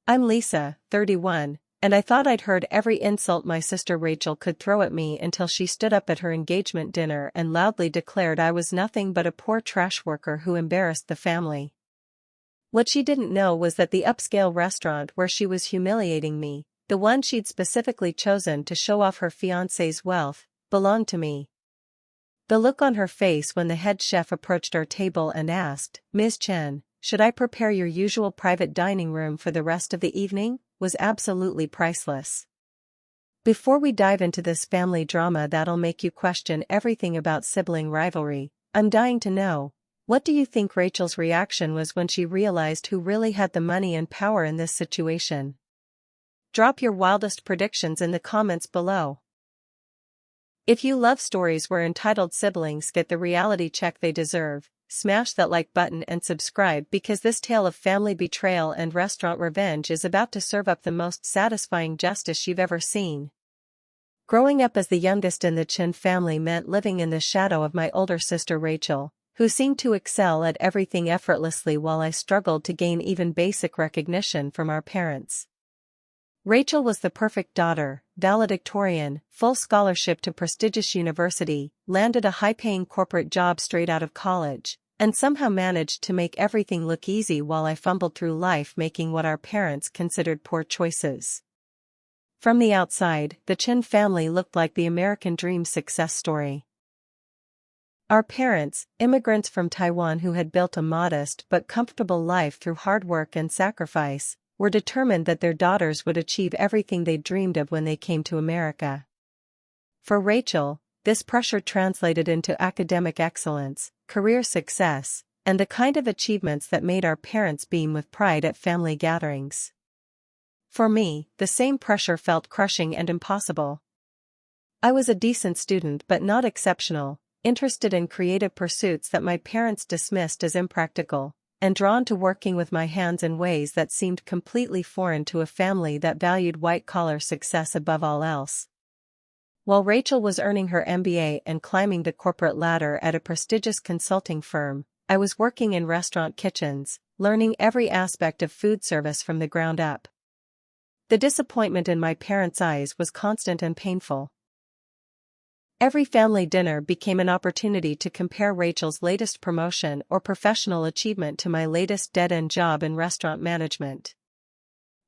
I'm Lisa, 31, and I thought I'd heard every insult my sister Rachel could throw at me until she stood up at her engagement dinner and loudly declared I was nothing but a poor trash worker who embarrassed the family. What she didn't know was that the upscale restaurant where she was humiliating me, the one she'd specifically chosen to show off her fiancé's wealth, belonged to me. The look on her face when the head chef approached our table and asked, "Ms. Chen, should I prepare your usual private dining room for the rest of the evening?" was absolutely priceless. Before we dive into this family drama that'll make you question everything about sibling rivalry, I'm dying to know, what do you think Rachel's reaction was when she realized who really had the money and power in this situation? Drop your wildest predictions in the comments below. If you love stories where entitled siblings get the reality check they deserve, smash that like button and subscribe because this tale of family betrayal and restaurant revenge is about to serve up the most satisfying justice you've ever seen. Growing up as the youngest in the Chen family meant living in the shadow of my older sister Rachel, who seemed to excel at everything effortlessly while I struggled to gain even basic recognition from our parents. Rachel was the perfect daughter, valedictorian, full scholarship to prestigious university, landed a high-paying corporate job straight out of college, and somehow managed to make everything look easy while I fumbled through life making what our parents considered poor choices. From the outside, the Chen family looked like the American dream success story. Our parents, immigrants from Taiwan who had built a modest but comfortable life through hard work and sacrifice, were determined that their daughters would achieve everything they'd dreamed of when they came to America. For Rachel, this pressure translated into academic excellence, career success, and the kind of achievements that made our parents beam with pride at family gatherings. For me, the same pressure felt crushing and impossible. I was a decent student but not exceptional, interested in creative pursuits that my parents dismissed as impractical, and drawn to working with my hands in ways that seemed completely foreign to a family that valued white-collar success above all else. While Rachel was earning her MBA and climbing the corporate ladder at a prestigious consulting firm, I was working in restaurant kitchens, learning every aspect of food service from the ground up. The disappointment in my parents' eyes was constant and painful. Every family dinner became an opportunity to compare Rachel's latest promotion or professional achievement to my latest dead-end job in restaurant management.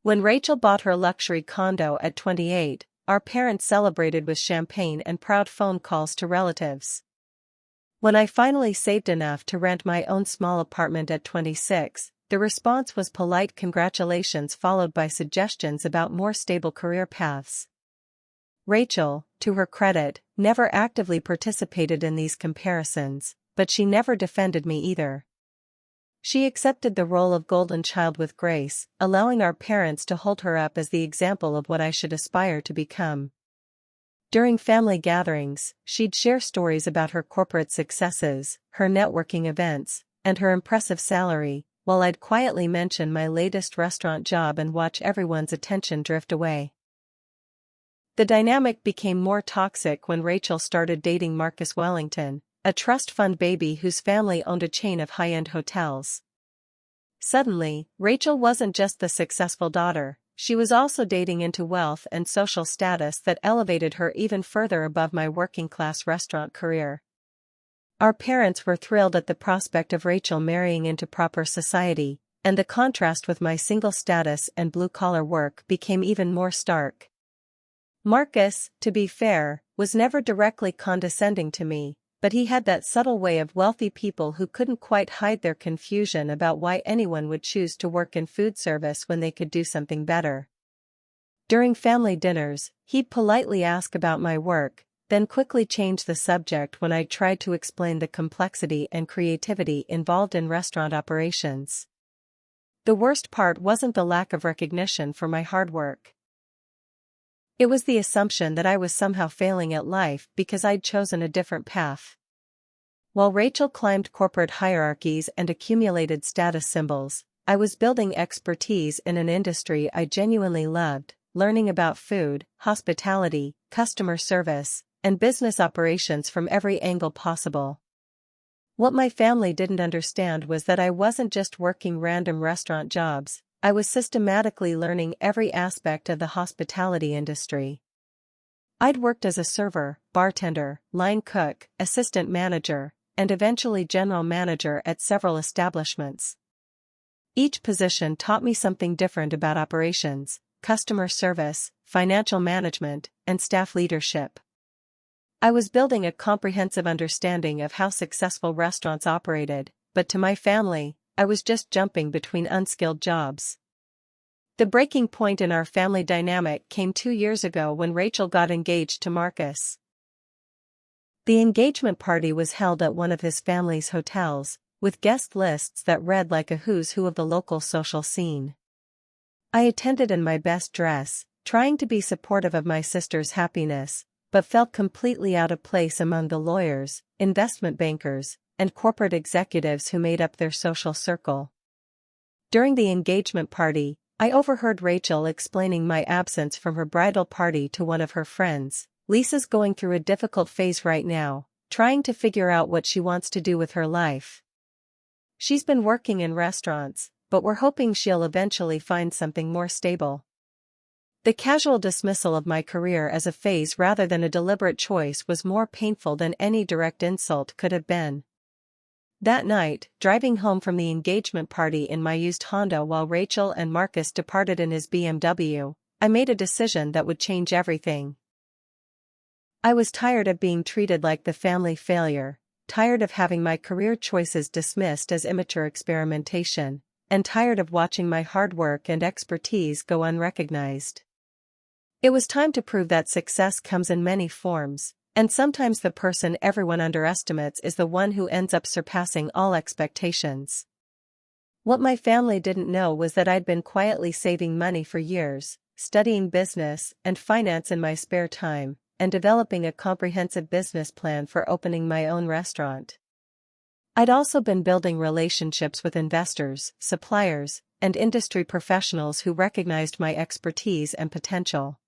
When Rachel bought her luxury condo at 28, our parents celebrated with champagne and proud phone calls to relatives. When I finally saved enough to rent my own small apartment at 26, the response was polite congratulations followed by suggestions about more stable career paths. Rachel, to her credit, never actively participated in these comparisons, but she never defended me either. She accepted the role of golden child with grace, allowing our parents to hold her up as the example of what I should aspire to become. During family gatherings, she'd share stories about her corporate successes, her networking events, and her impressive salary, while I'd quietly mention my latest restaurant job and watch everyone's attention drift away. The dynamic became more toxic when Rachel started dating Marcus Wellington, a trust fund baby whose family owned a chain of high-end hotels. Suddenly, Rachel wasn't just the successful daughter, she was also dating into wealth and social status that elevated her even further above my working-class restaurant career. Our parents were thrilled at the prospect of Rachel marrying into proper society, and the contrast with my single status and blue-collar work became even more stark. Marcus, to be fair, was never directly condescending to me, but he had that subtle way of wealthy people who couldn't quite hide their confusion about why anyone would choose to work in food service when they could do something better. During family dinners, he'd politely ask about my work, then quickly change the subject when I tried to explain the complexity and creativity involved in restaurant operations. The worst part wasn't the lack of recognition for my hard work. It was the assumption that I was somehow failing at life because I'd chosen a different path. While Rachel climbed corporate hierarchies and accumulated status symbols, I was building expertise in an industry I genuinely loved, learning about food, hospitality, customer service, and business operations from every angle possible. What my family didn't understand was that I wasn't just working random restaurant jobs, I was systematically learning every aspect of the hospitality industry. I'd worked as a server, bartender, line cook, assistant manager, and eventually general manager at several establishments. Each position taught me something different about operations, customer service, financial management, and staff leadership. I was building a comprehensive understanding of how successful restaurants operated, but to my family, I was just jumping between unskilled jobs. The breaking point in our family dynamic came 2 years ago when Rachel got engaged to Marcus. The engagement party was held at one of his family's hotels, with guest lists that read like a who's who of the local social scene. I attended in my best dress, trying to be supportive of my sister's happiness, but felt completely out of place among the lawyers, investment bankers, and corporate executives who made up their social circle. During the engagement party, I overheard Rachel explaining my absence from her bridal party to one of her friends. "Lisa's going through a difficult phase right now, trying to figure out what she wants to do with her life. She's been working in restaurants, but we're hoping she'll eventually find something more stable." The casual dismissal of my career as a phase rather than a deliberate choice was more painful than any direct insult could have been. That night, driving home from the engagement party in my used Honda while Rachel and Marcus departed in his BMW, I made a decision that would change everything. I was tired of being treated like the family failure, tired of having my career choices dismissed as immature experimentation, and tired of watching my hard work and expertise go unrecognized. It was time to prove that success comes in many forms, and sometimes the person everyone underestimates is the one who ends up surpassing all expectations. What my family didn't know was that I'd been quietly saving money for years, studying business and finance in my spare time, and developing a comprehensive business plan for opening my own restaurant. I'd also been building relationships with investors, suppliers, and industry professionals who recognized my expertise and potential.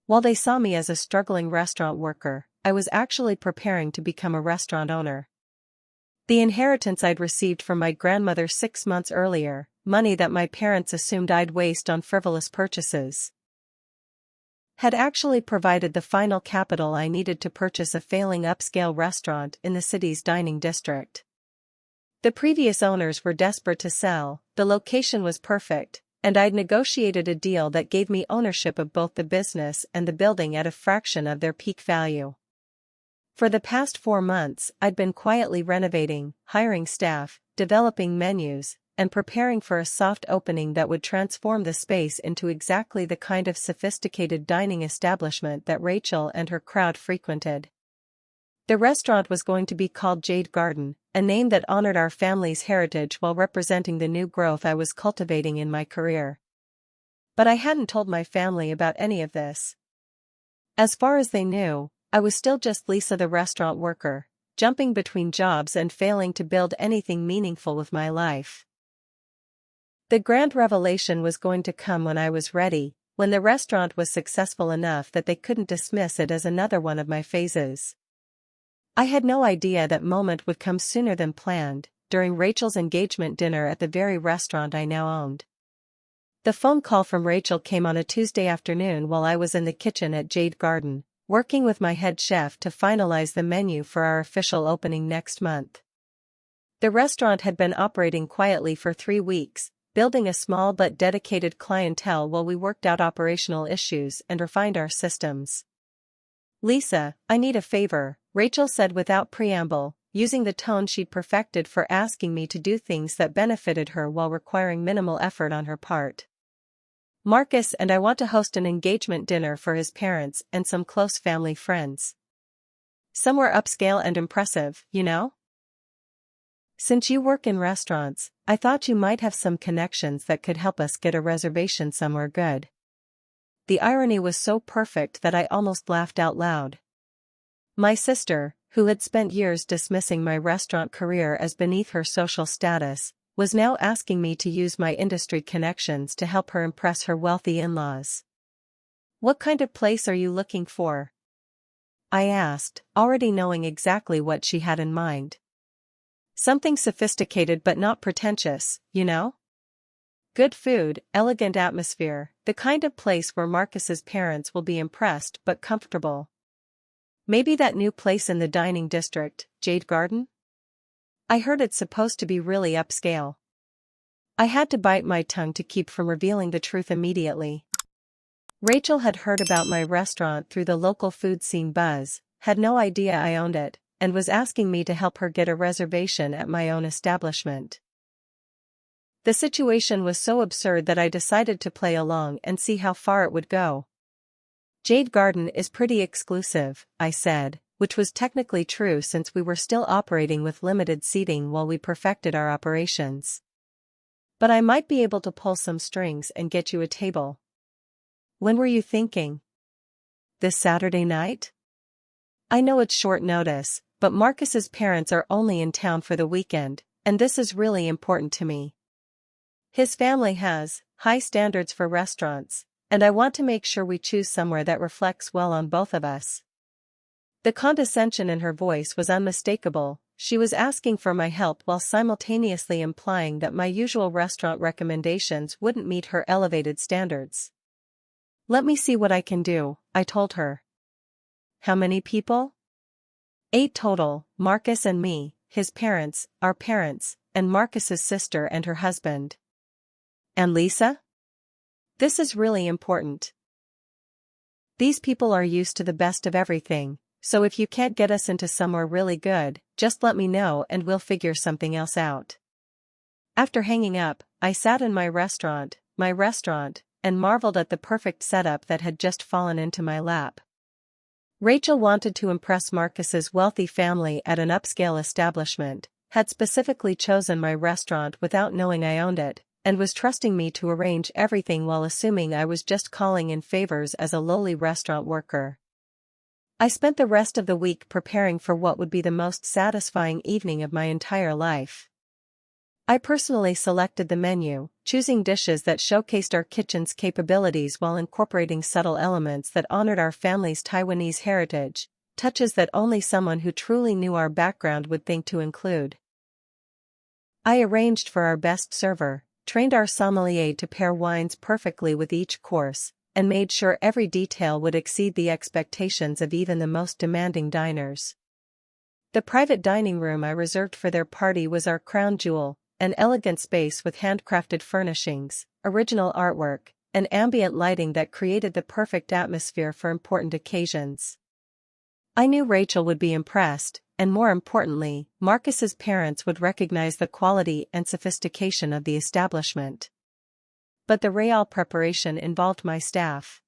While they saw me as a struggling restaurant worker, I was actually preparing to become a restaurant owner. The inheritance I'd received from my grandmother 6 months earlier, money that my parents assumed I'd waste on frivolous purchases, had actually provided the final capital I needed to purchase a failing upscale restaurant in the city's dining district. The previous owners were desperate to sell, the location was perfect, and I'd negotiated a deal that gave me ownership of both the business and the building at a fraction of their peak value. For the past 4 months, I'd been quietly renovating, hiring staff, developing menus, and preparing for a soft opening that would transform the space into exactly the kind of sophisticated dining establishment that Rachel and her crowd frequented. The restaurant was going to be called Jade Garden, a name that honored our family's heritage while representing the new growth I was cultivating in my career. But I hadn't told my family about any of this. As far as they knew, I was still just Lisa the restaurant worker, jumping between jobs and failing to build anything meaningful with my life. The grand revelation was going to come when I was ready, when the restaurant was successful enough that they couldn't dismiss it as another one of my phases. I had no idea that moment would come sooner than planned, during Rachel's engagement dinner at the very restaurant I now owned. The phone call from Rachel came on a Tuesday afternoon while I was in the kitchen at Jade Garden, working with my head chef to finalize the menu for our official opening next month. The restaurant had been operating quietly for 3 weeks, building a small but dedicated clientele while we worked out operational issues and refined our systems. "Lisa, I need a favor," Rachel said without preamble, using the tone she'd perfected for asking me to do things that benefited her while requiring minimal effort on her part. "Marcus and I want to host an engagement dinner for his parents and some close family friends. Somewhere upscale and impressive, you know? Since you work in restaurants, I thought you might have some connections that could help us get a reservation somewhere good." The irony was so perfect that I almost laughed out loud. My sister, who had spent years dismissing my restaurant career as beneath her social status, was now asking me to use my industry connections to help her impress her wealthy in-laws. "What kind of place are you looking for?" I asked, already knowing exactly what she had in mind. "Something sophisticated but not pretentious, you know? Good food, elegant atmosphere, the kind of place where Marcus's parents will be impressed but comfortable. Maybe that new place in the dining district, Jade Garden? I heard it's supposed to be really upscale. I had to bite my tongue to keep from revealing the truth immediately. Rachel had heard about my restaurant through the local food scene buzz, had no idea I owned it, and was asking me to help her get a reservation at my own establishment. The situation was so absurd that I decided to play along and see how far it would go. Jade Garden is pretty exclusive, I said, which was technically true since we were still operating with limited seating while we perfected our operations. But I might be able to pull some strings and get you a table. When were you thinking? This Saturday night? I know it's short notice, but Marcus's parents are only in town for the weekend, and this is really important to me. His family has high standards for restaurants, and I want to make sure we choose somewhere that reflects well on both of us. The condescension in her voice was unmistakable. She was asking for my help while simultaneously implying that my usual restaurant recommendations wouldn't meet her elevated standards. Let me see what I can do, I told her. How many people? 8 total, Marcus and me, his parents, our parents, and Marcus's sister and her husband. And Lisa? This is really important. These people are used to the best of everything, so if you can't get us into somewhere really good, just let me know and we'll figure something else out. After hanging up, I sat in my restaurant, and marveled at the perfect setup that had just fallen into my lap. Rachel wanted to impress Marcus's wealthy family at an upscale establishment, had specifically chosen my restaurant without knowing I owned it, and was trusting me to arrange everything while assuming I was just calling in favors as a lowly restaurant worker. I spent the rest of the week preparing for what would be the most satisfying evening of my entire life. I personally selected the menu, choosing dishes that showcased our kitchen's capabilities while incorporating subtle elements that honored our family's Taiwanese heritage, touches that only someone who truly knew our background would think to include. I arranged for our best server, trained our sommelier to pair wines perfectly with each course, and made sure every detail would exceed the expectations of even the most demanding diners. The private dining room I reserved for their party was our crown jewel, an elegant space with handcrafted furnishings, original artwork, and ambient lighting that created the perfect atmosphere for important occasions. I knew Rachel would be impressed, and more importantly, Marcus's parents would recognize the quality and sophistication of the establishment. But the real preparation involved my staff.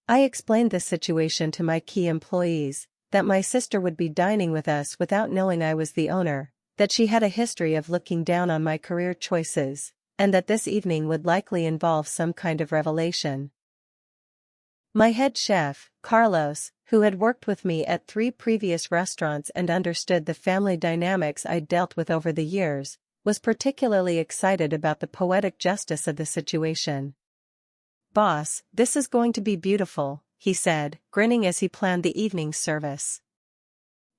I explained this situation to my key employees, that my sister would be dining with us without knowing I was the owner, that she had a history of looking down on my career choices, and that this evening would likely involve some kind of revelation. My head chef, Carlos, who had worked with me at 3 previous restaurants and understood the family dynamics I'd dealt with over the years, was particularly excited about the poetic justice of the situation. "Boss, this is going to be beautiful," he said, grinning as he planned the evening's service.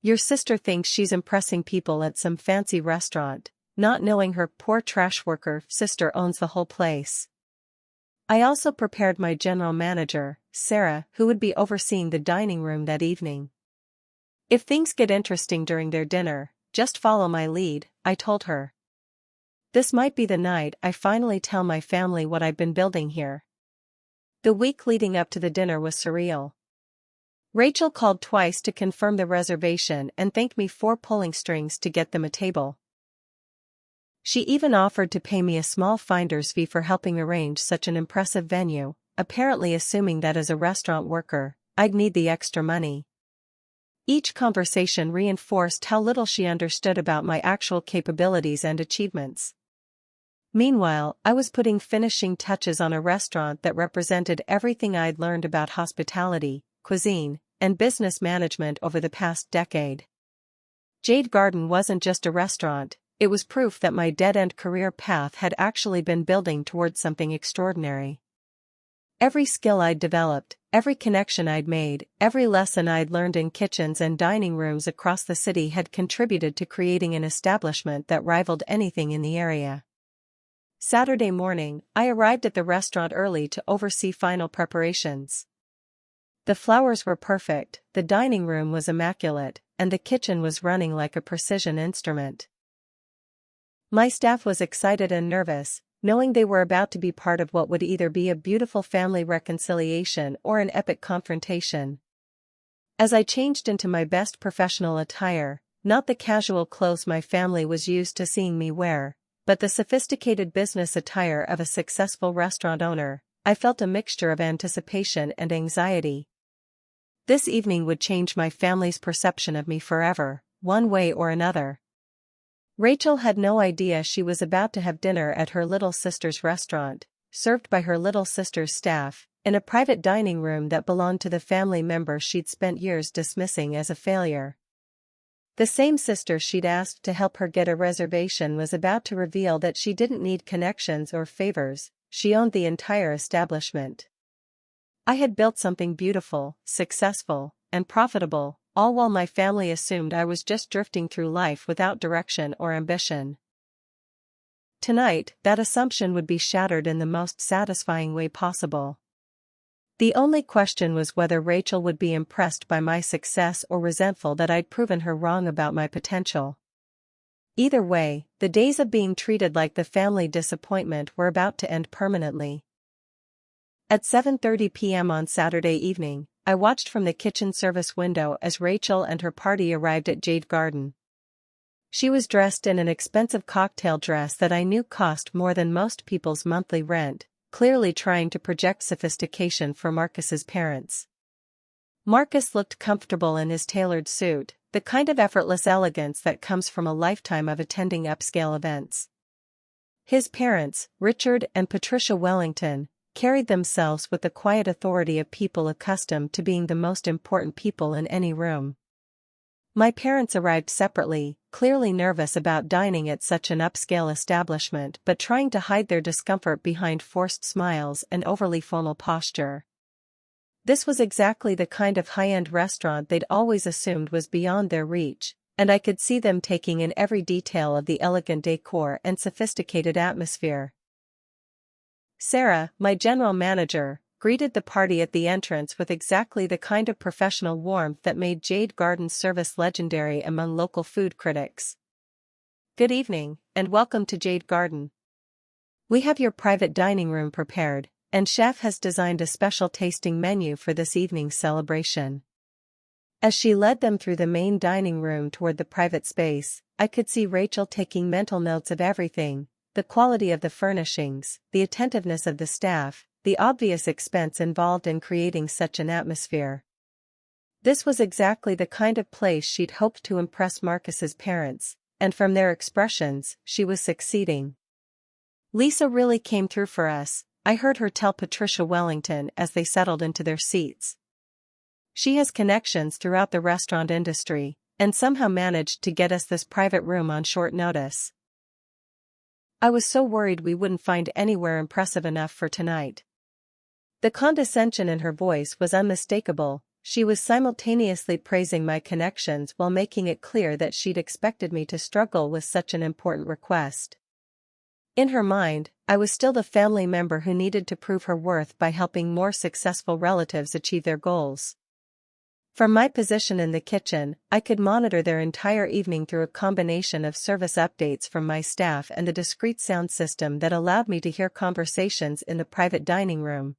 "Your sister thinks she's impressing people at some fancy restaurant, not knowing her poor trash worker sister owns the whole place." I also prepared my general manager, Sarah, who would be overseeing the dining room that evening. "If things get interesting during their dinner, just follow my lead," I told her. This might be the night I finally tell my family what I've been building here. The week leading up to the dinner was surreal. Rachel called twice to confirm the reservation and thanked me for pulling strings to get them a table. She even offered to pay me a small finder's fee for helping arrange such an impressive venue, apparently assuming that as a restaurant worker, I'd need the extra money. Each conversation reinforced how little she understood about my actual capabilities and achievements. Meanwhile, I was putting finishing touches on a restaurant that represented everything I'd learned about hospitality, cuisine, and business management over the past decade. Jade Garden wasn't just a restaurant, it was proof that my dead-end career path had actually been building towards something extraordinary. Every skill I'd developed, every connection I'd made, every lesson I'd learned in kitchens and dining rooms across the city had contributed to creating an establishment that rivaled anything in the area. Saturday morning, I arrived at the restaurant early to oversee final preparations. The flowers were perfect, the dining room was immaculate, and the kitchen was running like a precision instrument. My staff was excited and nervous, knowing they were about to be part of what would either be a beautiful family reconciliation or an epic confrontation. As I changed into my best professional attire, not the casual clothes my family was used to seeing me wear, but the sophisticated business attire of a successful restaurant owner, I felt a mixture of anticipation and anxiety. This evening would change my family's perception of me forever, one way or another. Rachel had no idea she was about to have dinner at her little sister's restaurant, served by her little sister's staff, in a private dining room that belonged to the family member she'd spent years dismissing as a failure. The same sister she'd asked to help her get a reservation was about to reveal that she didn't need connections or favors, she owned the entire establishment. I had built something beautiful, successful, and profitable, all while my family assumed I was just drifting through life without direction or ambition. Tonight, that assumption would be shattered in the most satisfying way possible. The only question was whether Rachel would be impressed by my success or resentful that I'd proven her wrong about my potential. Either way, the days of being treated like the family disappointment were about to end permanently. At 7:30 p.m. on Saturday evening, I watched from the kitchen service window as Rachel and her party arrived at Jade Garden. She was dressed in an expensive cocktail dress that I knew cost more than most people's monthly rent, clearly trying to project sophistication for Marcus's parents. Marcus looked comfortable in his tailored suit, the kind of effortless elegance that comes from a lifetime of attending upscale events. His parents, Richard and Patricia Wellington, carried themselves with the quiet authority of people accustomed to being the most important people in any room. My parents arrived separately, clearly nervous about dining at such an upscale establishment but trying to hide their discomfort behind forced smiles and overly formal posture. This was exactly the kind of high-end restaurant they'd always assumed was beyond their reach, and I could see them taking in every detail of the elegant decor and sophisticated atmosphere. Sarah, my general manager, greeted the party at the entrance with exactly the kind of professional warmth that made Jade Garden's service legendary among local food critics. "Good evening, and welcome to Jade Garden. We have your private dining room prepared, and Chef has designed a special tasting menu for this evening's celebration." As she led them through the main dining room toward the private space, I could see Rachel taking mental notes of everything: the quality of the furnishings, the attentiveness of the staff, the obvious expense involved in creating such an atmosphere. This was exactly the kind of place she'd hoped to impress Marcus's parents, and from their expressions, she was succeeding. "Lisa really came through for us," I heard her tell Patricia Wellington as they settled into their seats. "She has connections throughout the restaurant industry, and somehow managed to get us this private room on short notice. I was so worried we wouldn't find anywhere impressive enough for tonight." The condescension in her voice was unmistakable. She was simultaneously praising my connections while making it clear that she'd expected me to struggle with such an important request. In her mind, I was still the family member who needed to prove her worth by helping more successful relatives achieve their goals. From my position in the kitchen, I could monitor their entire evening through a combination of service updates from my staff and the discreet sound system that allowed me to hear conversations in the private dining room.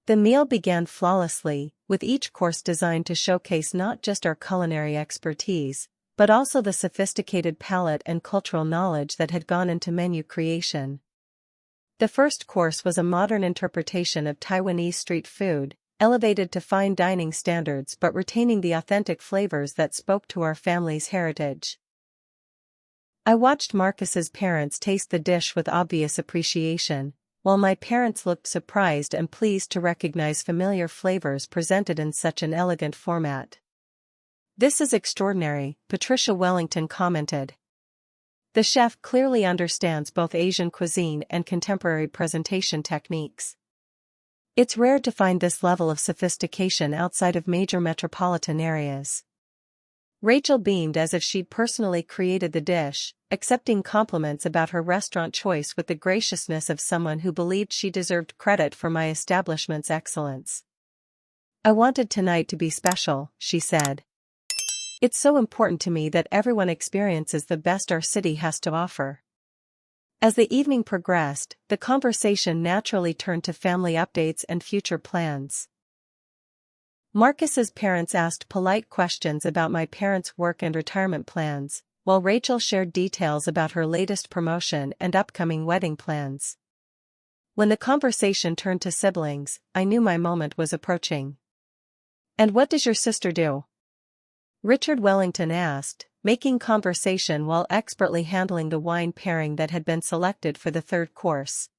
The meal began flawlessly, with each course designed to showcase not just our culinary expertise, but also the sophisticated palate and cultural knowledge that had gone into menu creation. The first course was a modern interpretation of Taiwanese street food, elevated to fine dining standards but retaining the authentic flavors that spoke to our family's heritage. I watched Marcus's parents taste the dish with obvious appreciation, while my parents looked surprised and pleased to recognize familiar flavors presented in such an elegant format. "This is extraordinary," Patricia Wellington commented. "The chef clearly understands both Asian cuisine and contemporary presentation techniques. It's rare to find this level of sophistication outside of major metropolitan areas." Rachel beamed as if she'd personally created the dish, accepting compliments about her restaurant choice with the graciousness of someone who believed she deserved credit for my establishment's excellence. "I wanted tonight to be special," she said. "It's so important to me that everyone experiences the best our city has to offer." As the evening progressed, the conversation naturally turned to family updates and future plans. Marcus's parents asked polite questions about my parents' work and retirement plans, while Rachel shared details about her latest promotion and upcoming wedding plans. When the conversation turned to siblings, I knew my moment was approaching. "And what does your sister do?" Richard Wellington asked, making conversation while expertly handling the wine pairing that had been selected for the third course.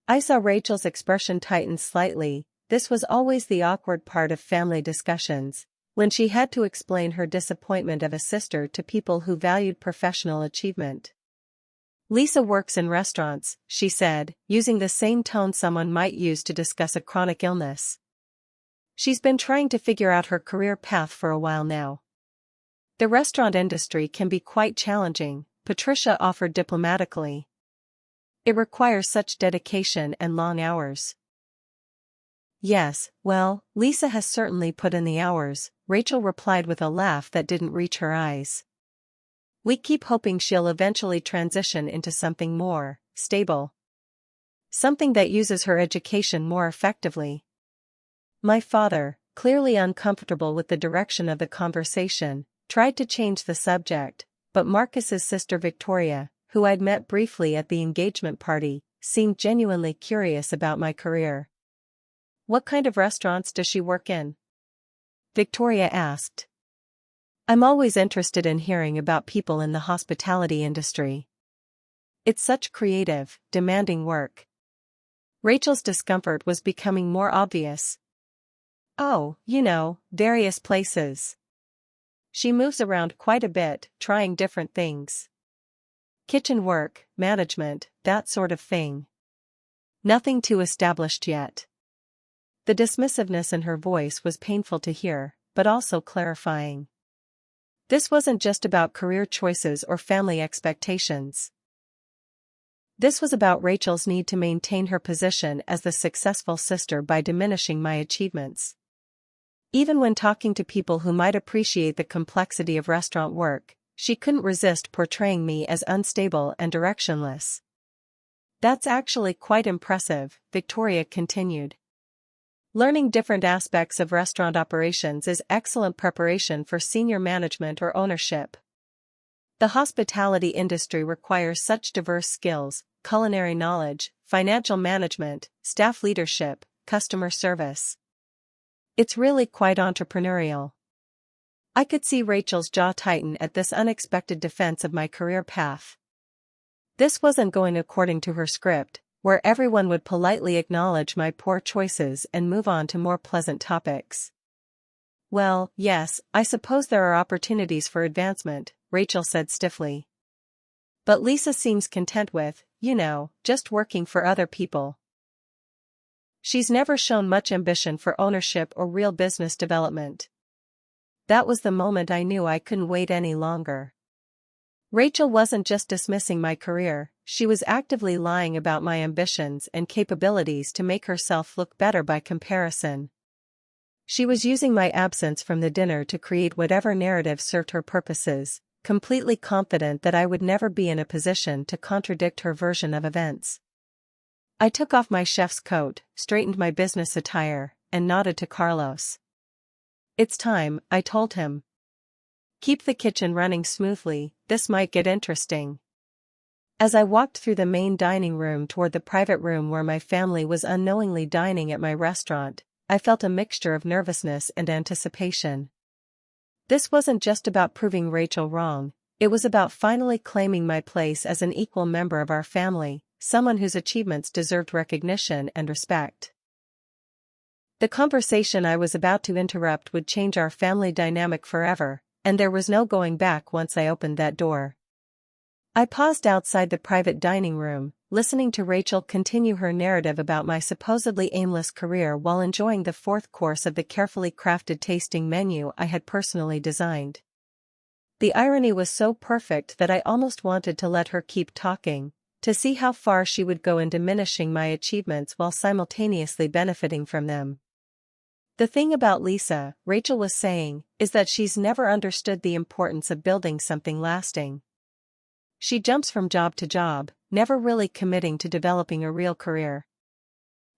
I saw Rachel's expression tighten slightly. This was always the awkward part of family discussions, when she had to explain her disappointment of a sister to people who valued professional achievement. "Lisa works in restaurants," she said, using the same tone someone might use to discuss a chronic illness. "She's been trying to figure out her career path for a while now." "The restaurant industry can be quite challenging," Patricia offered diplomatically. "It requires such dedication and long hours." "Yes, well, Lisa has certainly put in the hours," Rachel replied with a laugh that didn't reach her eyes. "We keep hoping she'll eventually transition into something more stable. Something that uses her education more effectively." My father, clearly uncomfortable with the direction of the conversation, tried to change the subject, but Marcus's sister Victoria, who I'd met briefly at the engagement party, seemed genuinely curious about my career. "What kind of restaurants does she work in?" Victoria asked. "I'm always interested in hearing about people in the hospitality industry. It's such creative, demanding work." Rachel's discomfort was becoming more obvious. "Oh, various places. She moves around quite a bit, trying different things. Kitchen work, management, that sort of thing. Nothing too established yet." The dismissiveness in her voice was painful to hear, but also clarifying. This wasn't just about career choices or family expectations. This was about Rachel's need to maintain her position as the successful sister by diminishing my achievements. Even when talking to people who might appreciate the complexity of restaurant work, she couldn't resist portraying me as unstable and directionless. "That's actually quite impressive," Victoria continued. "Learning different aspects of restaurant operations is excellent preparation for senior management or ownership. The hospitality industry requires such diverse skills: culinary knowledge, financial management, staff leadership, customer service. It's really quite entrepreneurial." I could see Rachel's jaw tighten at this unexpected defense of my career path. This wasn't going according to her script, where everyone would politely acknowledge my poor choices and move on to more pleasant topics. "Well, yes, I suppose there are opportunities for advancement," Rachel said stiffly. "But Lisa seems content with, just working for other people. She's never shown much ambition for ownership or real business development." That was the moment I knew I couldn't wait any longer. Rachel wasn't just dismissing my career, she was actively lying about my ambitions and capabilities to make herself look better by comparison. She was using my absence from the dinner to create whatever narrative served her purposes, completely confident that I would never be in a position to contradict her version of events. I took off my chef's coat, straightened my business attire, and nodded to Carlos. "It's time," I told him. "Keep the kitchen running smoothly, this might get interesting." As I walked through the main dining room toward the private room where my family was unknowingly dining at my restaurant, I felt a mixture of nervousness and anticipation. This wasn't just about proving Rachel wrong, it was about finally claiming my place as an equal member of our family, someone whose achievements deserved recognition and respect. The conversation I was about to interrupt would change our family dynamic forever, and there was no going back once I opened that door. I paused outside the private dining room, listening to Rachel continue her narrative about my supposedly aimless career while enjoying the fourth course of the carefully crafted tasting menu I had personally designed. The irony was so perfect that I almost wanted to let her keep talking, to see how far she would go in diminishing my achievements while simultaneously benefiting from them. The thing about Lisa, Rachel was saying, is that she's never understood the importance of building something lasting. She jumps from job to job, never really committing to developing a real career.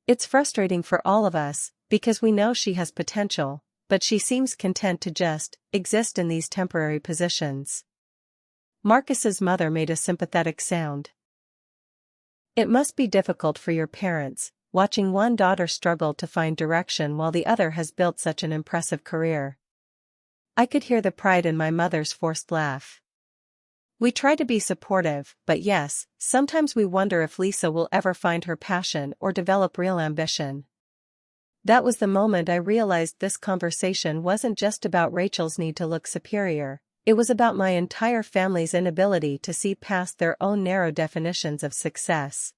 It's frustrating for all of us, because we know she has potential, but she seems content to just exist in these temporary positions. Marcus's mother made a sympathetic sound. It must be difficult for your parents, watching one daughter struggle to find direction while the other has built such an impressive career. I could hear the pride in my mother's forced laugh. We try to be supportive, but yes, sometimes we wonder if Lisa will ever find her passion or develop real ambition. That was the moment I realized this conversation wasn't just about Rachel's need to look superior, it was about my entire family's inability to see past their own narrow definitions of success.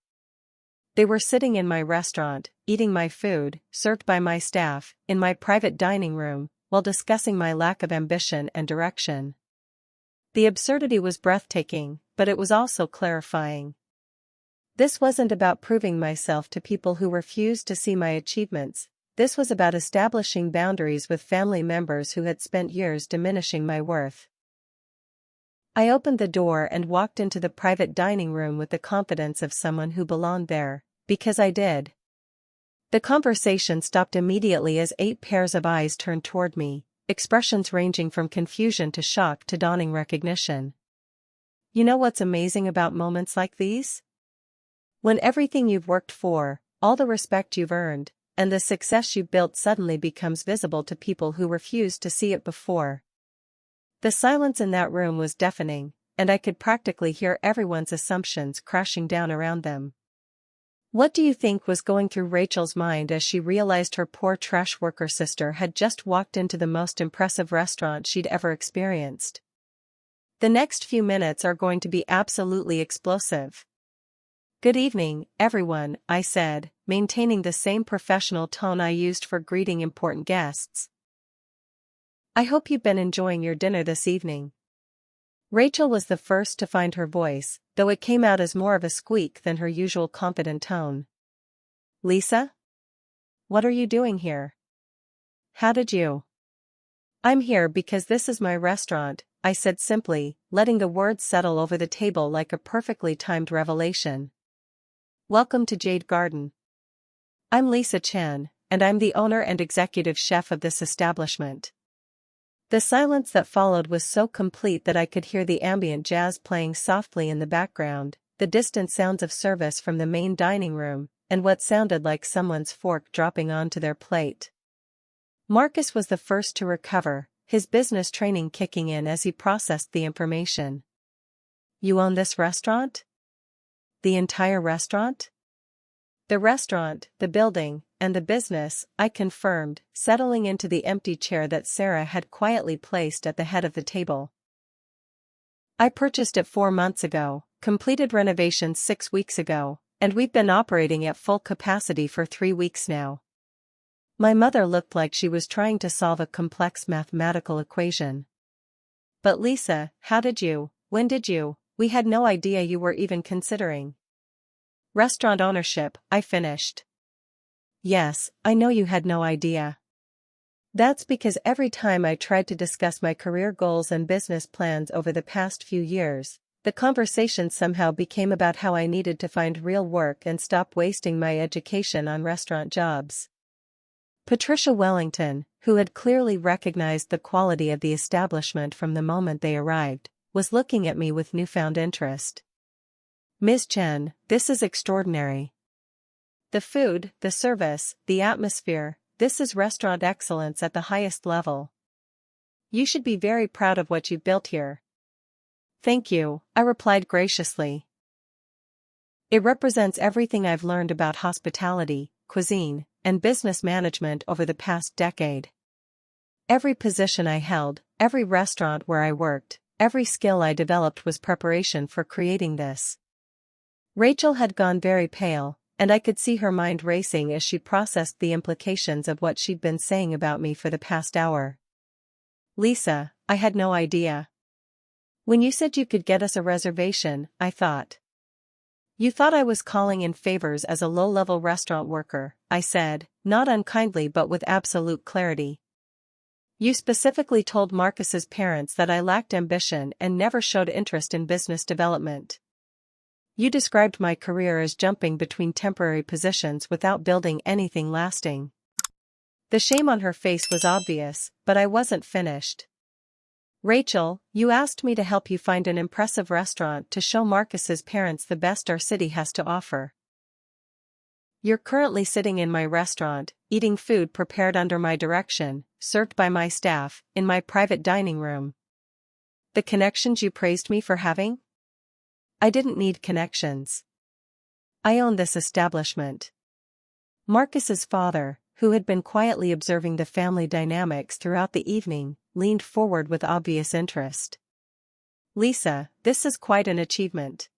They were sitting in my restaurant, eating my food, served by my staff, in my private dining room, while discussing my lack of ambition and direction. The absurdity was breathtaking, but it was also clarifying. This wasn't about proving myself to people who refused to see my achievements. This was about establishing boundaries with family members who had spent years diminishing my worth. I opened the door and walked into the private dining room with the confidence of someone who belonged there, because I did. The conversation stopped immediately as 8 pairs of eyes turned toward me, expressions ranging from confusion to shock to dawning recognition. You know what's amazing about moments like these? When everything you've worked for, all the respect you've earned, and the success you've built suddenly becomes visible to people who refused to see it before. The silence in that room was deafening, and I could practically hear everyone's assumptions crashing down around them. What do you think was going through Rachel's mind as she realized her poor trash worker sister had just walked into the most impressive restaurant she'd ever experienced? The next few minutes are going to be absolutely explosive. Good evening, everyone, I said, maintaining the same professional tone I used for greeting important guests. I hope you've been enjoying your dinner this evening. Rachel was the first to find her voice, though it came out as more of a squeak than her usual confident tone. Lisa? What are you doing here? How did you? I'm here because this is my restaurant, I said simply, letting the words settle over the table like a perfectly timed revelation. Welcome to Jade Garden. I'm Lisa Chan, and I'm the owner and executive chef of this establishment. The silence that followed was so complete that I could hear the ambient jazz playing softly in the background, the distant sounds of service from the main dining room, and what sounded like someone's fork dropping onto their plate. Marcus was the first to recover, his business training kicking in as he processed the information. You own this restaurant? The entire restaurant? The restaurant, the building, and the business, I confirmed, settling into the empty chair that Sarah had quietly placed at the head of the table. I purchased it 4 months ago, completed renovations 6 weeks ago, and we've been operating at full capacity for 3 weeks now. My mother looked like she was trying to solve a complex mathematical equation. But Lisa, when did you? We had no idea you were even considering restaurant ownership, I finished. Yes, I know you had no idea. That's because every time I tried to discuss my career goals and business plans over the past few years, the conversation somehow became about how I needed to find real work and stop wasting my education on restaurant jobs. Patricia Wellington, who had clearly recognized the quality of the establishment from the moment they arrived, was looking at me with newfound interest. Ms. Chen, this is extraordinary. The food, the service, the atmosphere, this is restaurant excellence at the highest level. You should be very proud of what you've built here. Thank you, I replied graciously. It represents everything I've learned about hospitality, cuisine, and business management over the past decade. Every position I held, every restaurant where I worked, every skill I developed was preparation for creating this. Rachel had gone very pale, and I could see her mind racing as she processed the implications of what she'd been saying about me for the past hour. Lisa, I had no idea. When you said you could get us a reservation, I thought. You thought I was calling in favors as a low-level restaurant worker, I said, not unkindly but with absolute clarity. You specifically told Marcus's parents that I lacked ambition and never showed interest in business development. You described my career as jumping between temporary positions without building anything lasting. The shame on her face was obvious, but I wasn't finished. Rachel, you asked me to help you find an impressive restaurant to show Marcus's parents the best our city has to offer. You're currently sitting in my restaurant, eating food prepared under my direction, served by my staff, in my private dining room. The connections you praised me for having? I didn't need connections. I own this establishment. Marcus's father, who had been quietly observing the family dynamics throughout the evening, leaned forward with obvious interest. Lisa, this is quite an achievement.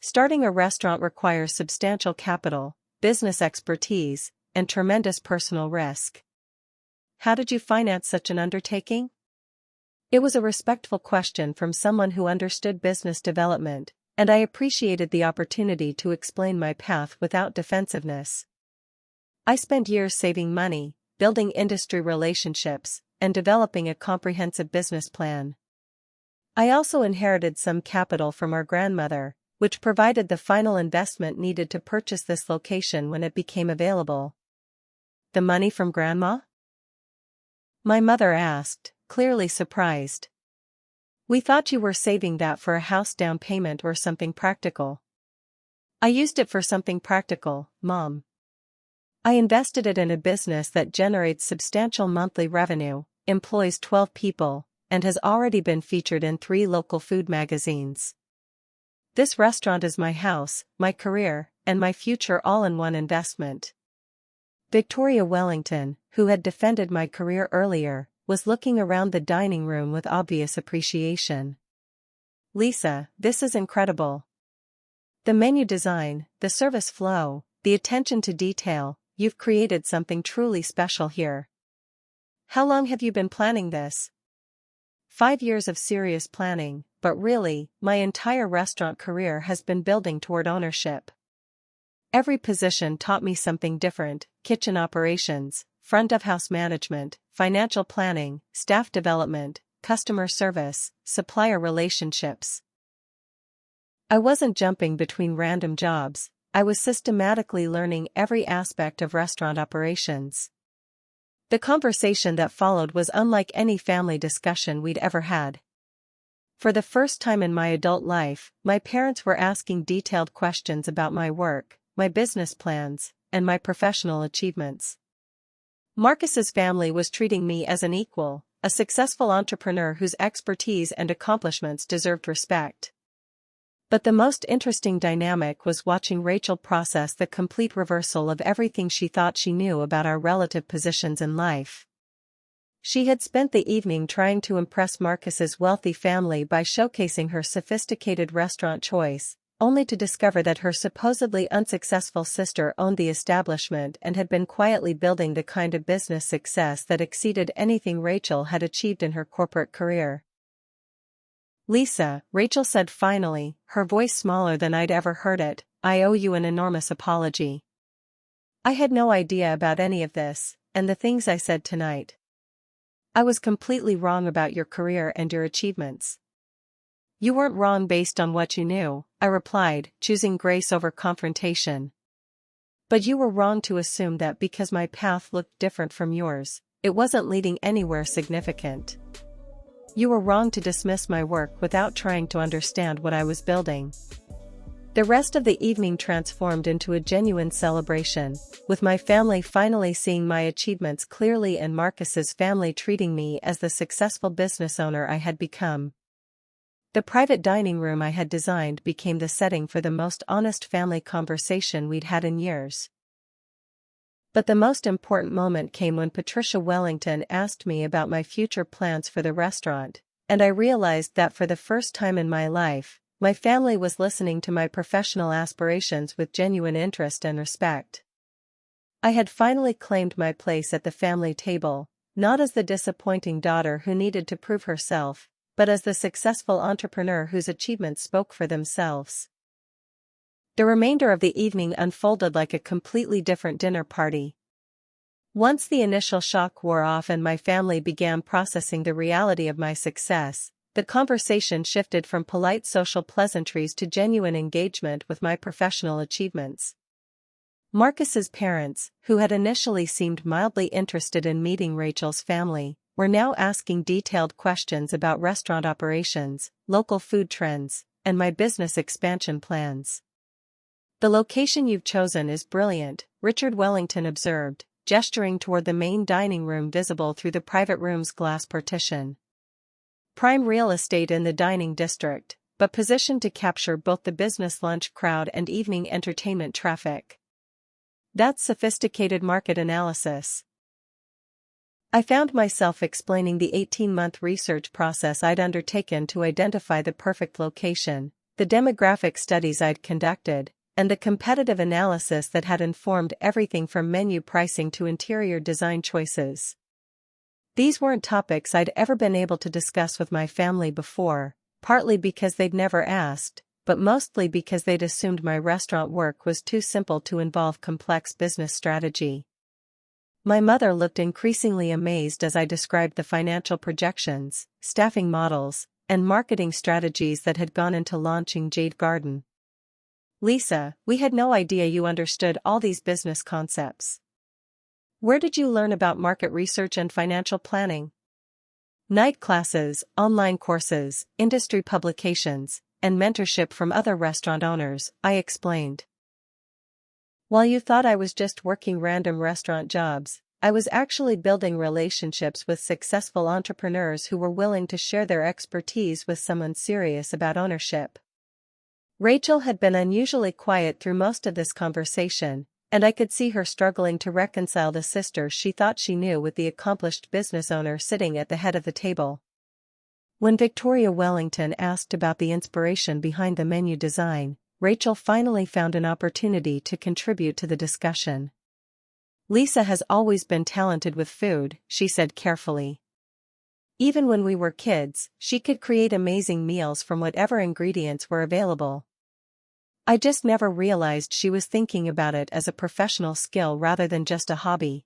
Starting a restaurant requires substantial capital, business expertise, and tremendous personal risk. How did you finance such an undertaking? It was a respectful question from someone who understood business development, and I appreciated the opportunity to explain my path without defensiveness. I spent years saving money, building industry relationships, and developing a comprehensive business plan. I also inherited some capital from our grandmother, which provided the final investment needed to purchase this location when it became available. The money from Grandma? My mother asked, clearly surprised. We thought you were saving that for a house down payment or something practical. I used it for something practical, Mom. I invested it in a business that generates substantial monthly revenue, employs 12 people, and has already been featured in 3 local food magazines. This restaurant is my house, my career, and my future all-in-one investment. Victoria Wellington, who had defended my career earlier, was looking around the dining room with obvious appreciation. Lisa, this is incredible. The menu design, the service flow, the attention to detail, you've created something truly special here. How long have you been planning this? 5 years of serious planning, but really, my entire restaurant career has been building toward ownership. Every position taught me something different: kitchen operations, front-of-house management, financial planning, staff development, customer service, supplier relationships. I wasn't jumping between random jobs, I was systematically learning every aspect of restaurant operations. The conversation that followed was unlike any family discussion we'd ever had. For the first time in my adult life, my parents were asking detailed questions about my work, my business plans, and my professional achievements. Marcus's family was treating me as an equal, a successful entrepreneur whose expertise and accomplishments deserved respect. But the most interesting dynamic was watching Rachel process the complete reversal of everything she thought she knew about our relative positions in life. She had spent the evening trying to impress Marcus's wealthy family by showcasing her sophisticated restaurant choice, only to discover that her supposedly unsuccessful sister owned the establishment and had been quietly building the kind of business success that exceeded anything Rachel had achieved in her corporate career. Lisa, Rachel said finally, her voice smaller than I'd ever heard it, I owe you an enormous apology. I had no idea about any of this, and the things I said tonight. I was completely wrong about your career and your achievements. You weren't wrong based on what you knew, I replied, choosing grace over confrontation. But you were wrong to assume that because my path looked different from yours, it wasn't leading anywhere significant. You were wrong to dismiss my work without trying to understand what I was building. The rest of the evening transformed into a genuine celebration, with my family finally seeing my achievements clearly and Marcus's family treating me as the successful business owner I had become. The private dining room I had designed became the setting for the most honest family conversation we'd had in years. But the most important moment came when Patricia Wellington asked me about my future plans for the restaurant, and I realized that for the first time in my life, my family was listening to my professional aspirations with genuine interest and respect. I had finally claimed my place at the family table, not as the disappointing daughter who needed to prove herself, but as the successful entrepreneur whose achievements spoke for themselves. The remainder of the evening unfolded like a completely different dinner party. Once the initial shock wore off and my family began processing the reality of my success, the conversation shifted from polite social pleasantries to genuine engagement with my professional achievements. Marcus's parents, who had initially seemed mildly interested in meeting Rachel's family, were now asking detailed questions about restaurant operations, local food trends, and my business expansion plans. "The location you've chosen is brilliant," Richard Wellington observed, gesturing toward the main dining room visible through the private room's glass partition. "Prime real estate in the dining district, but positioned to capture both the business lunch crowd and evening entertainment traffic. That's sophisticated market analysis." I found myself explaining the 18-month research process I'd undertaken to identify the perfect location, the demographic studies I'd conducted, and the competitive analysis that had informed everything from menu pricing to interior design choices. These weren't topics I'd ever been able to discuss with my family before, partly because they'd never asked, but mostly because they'd assumed my restaurant work was too simple to involve complex business strategy. My mother looked increasingly amazed as I described the financial projections, staffing models, and marketing strategies that had gone into launching Jade Garden. "Lisa, we had no idea you understood all these business concepts. Where did you learn about market research and financial planning?" "Night classes, online courses, industry publications, and mentorship from other restaurant owners," I explained. "While you thought I was just working random restaurant jobs, I was actually building relationships with successful entrepreneurs who were willing to share their expertise with someone serious about ownership." Rachel had been unusually quiet through most of this conversation, and I could see her struggling to reconcile the sister she thought she knew with the accomplished business owner sitting at the head of the table. When Victoria Wellington asked about the inspiration behind the menu design, Rachel finally found an opportunity to contribute to the discussion. "Lisa has always been talented with food," she said carefully. "Even when we were kids, she could create amazing meals from whatever ingredients were available. I just never realized she was thinking about it as a professional skill rather than just a hobby."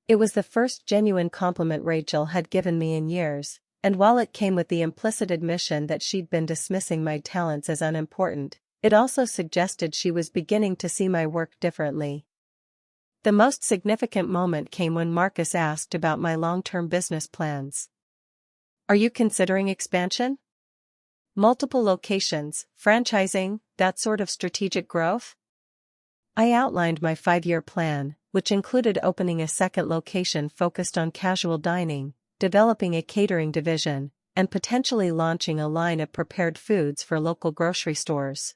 It was the first genuine compliment Rachel had given me in years, and while it came with the implicit admission that she'd been dismissing my talents as unimportant, it also suggested she was beginning to see my work differently. The most significant moment came when Marcus asked about my long-term business plans. "Are you considering expansion? Multiple locations, franchising, that sort of strategic growth?" I outlined my 5-year plan, which included opening a second location focused on casual dining, developing a catering division, and potentially launching a line of prepared foods for local grocery stores.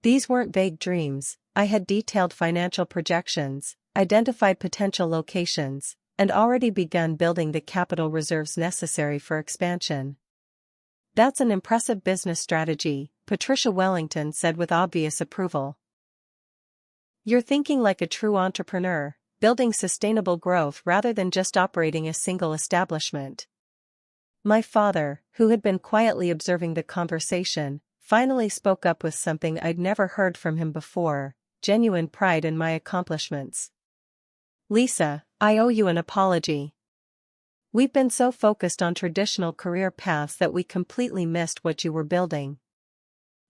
These weren't vague dreams. I had detailed financial projections, identified potential locations, and already begun building the capital reserves necessary for expansion. "That's an impressive business strategy," Patricia Wellington said with obvious approval. "You're thinking like a true entrepreneur, building sustainable growth rather than just operating a single establishment." My father, who had been quietly observing the conversation, finally spoke up with something I'd never heard from him before: genuine pride in my accomplishments. "Lisa, I owe you an apology. We've been so focused on traditional career paths that we completely missed what you were building.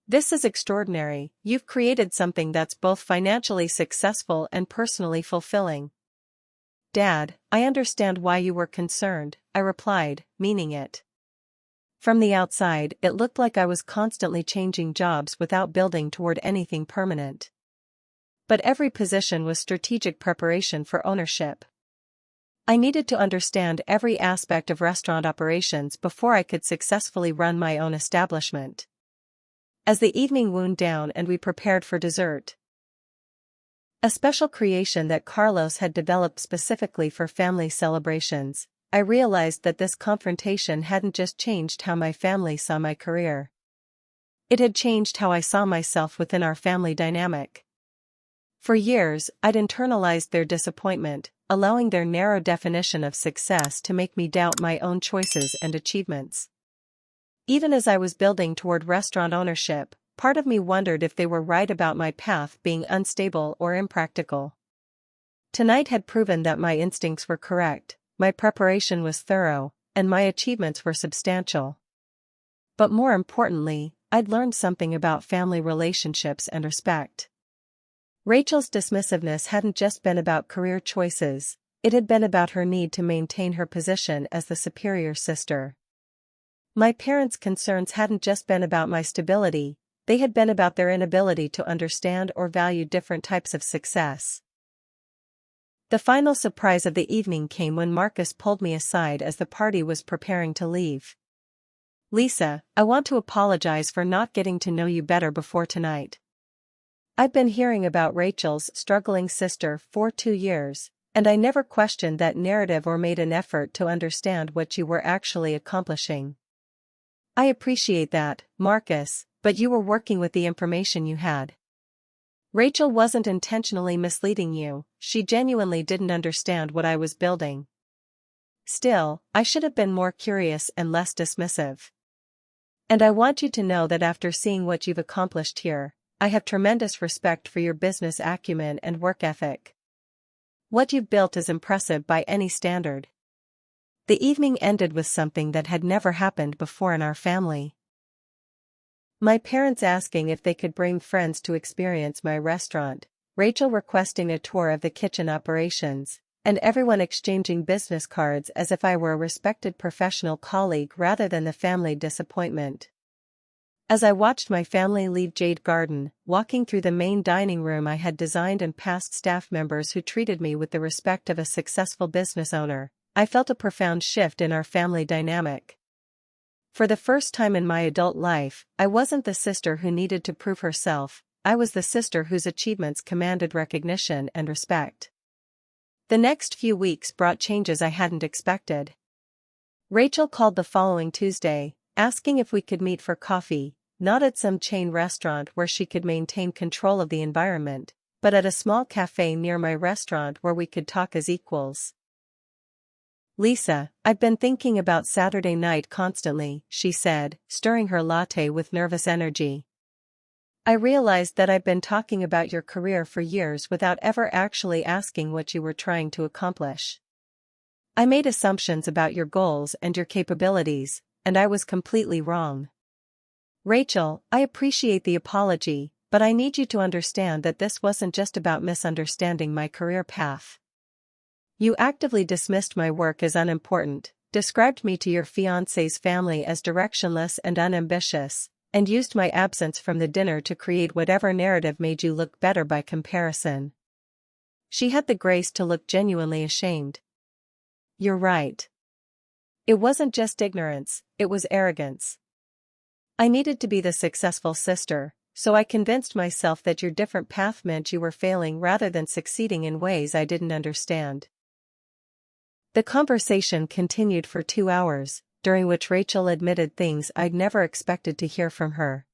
This is extraordinary. You've created something that's both financially successful and personally fulfilling." "Dad, I understand why you were concerned," I replied, meaning it. From the outside, it looked like I was constantly changing jobs without building toward anything permanent. But every position was strategic preparation for ownership. I needed to understand every aspect of restaurant operations before I could successfully run my own establishment. As the evening wound down and we prepared for dessert, a special creation that Carlos had developed specifically for family celebrations, I realized that this confrontation hadn't just changed how my family saw my career. It had changed how I saw myself within our family dynamic. For years, I'd internalized their disappointment, allowing their narrow definition of success to make me doubt my own choices and achievements. Even as I was building toward restaurant ownership, part of me wondered if they were right about my path being unstable or impractical. Tonight had proven that my instincts were correct, my preparation was thorough, and my achievements were substantial. But more importantly, I'd learned something about family relationships and respect. Rachel's dismissiveness hadn't just been about career choices, it had been about her need to maintain her position as the superior sister. My parents' concerns hadn't just been about my stability, they had been about their inability to understand or value different types of success. The final surprise of the evening came when Marcus pulled me aside as the party was preparing to leave. "Lisa, I want to apologize for not getting to know you better before tonight. I've been hearing about Rachel's struggling sister for 2 years, and I never questioned that narrative or made an effort to understand what you were actually accomplishing. I appreciate that, Marcus, but you were working with the information you had. Rachel wasn't intentionally misleading you, she genuinely didn't understand what I was building. Still, I should have been more curious and less dismissive. And I want you to know that after seeing what you've accomplished here, I have tremendous respect for your business acumen and work ethic. What you've built is impressive by any standard." The evening ended with something that had never happened before in our family. My parents asking if they could bring friends to experience my restaurant, Rachel requesting a tour of the kitchen operations, and everyone exchanging business cards as if I were a respected professional colleague rather than the family disappointment. As I watched my family leave Jade Garden, walking through the main dining room I had designed and past staff members who treated me with the respect of a successful business owner, I felt a profound shift in our family dynamic. For the first time in my adult life, I wasn't the sister who needed to prove herself, I was the sister whose achievements commanded recognition and respect. The next few weeks brought changes I hadn't expected. Rachel called the following Tuesday, asking if we could meet for coffee, not at some chain restaurant where she could maintain control of the environment, but at a small cafe near my restaurant where we could talk as equals. "Lisa, I've been thinking about Saturday night constantly," she said, stirring her latte with nervous energy. "I realized that I've been talking about your career for years without ever actually asking what you were trying to accomplish. I made assumptions about your goals and your capabilities, and I was completely wrong. Rachel, I appreciate the apology, but I need you to understand that this wasn't just about misunderstanding my career path. You actively dismissed my work as unimportant, described me to your fiancé's family as directionless and unambitious, and used my absence from the dinner to create whatever narrative made you look better by comparison." She had the grace to look genuinely ashamed. "You're right. It wasn't just ignorance, it was arrogance. I needed to be the successful sister, so I convinced myself that your different path meant you were failing rather than succeeding in ways I didn't understand." The conversation continued for 2 hours, during which Rachel admitted things I'd never expected to hear from her.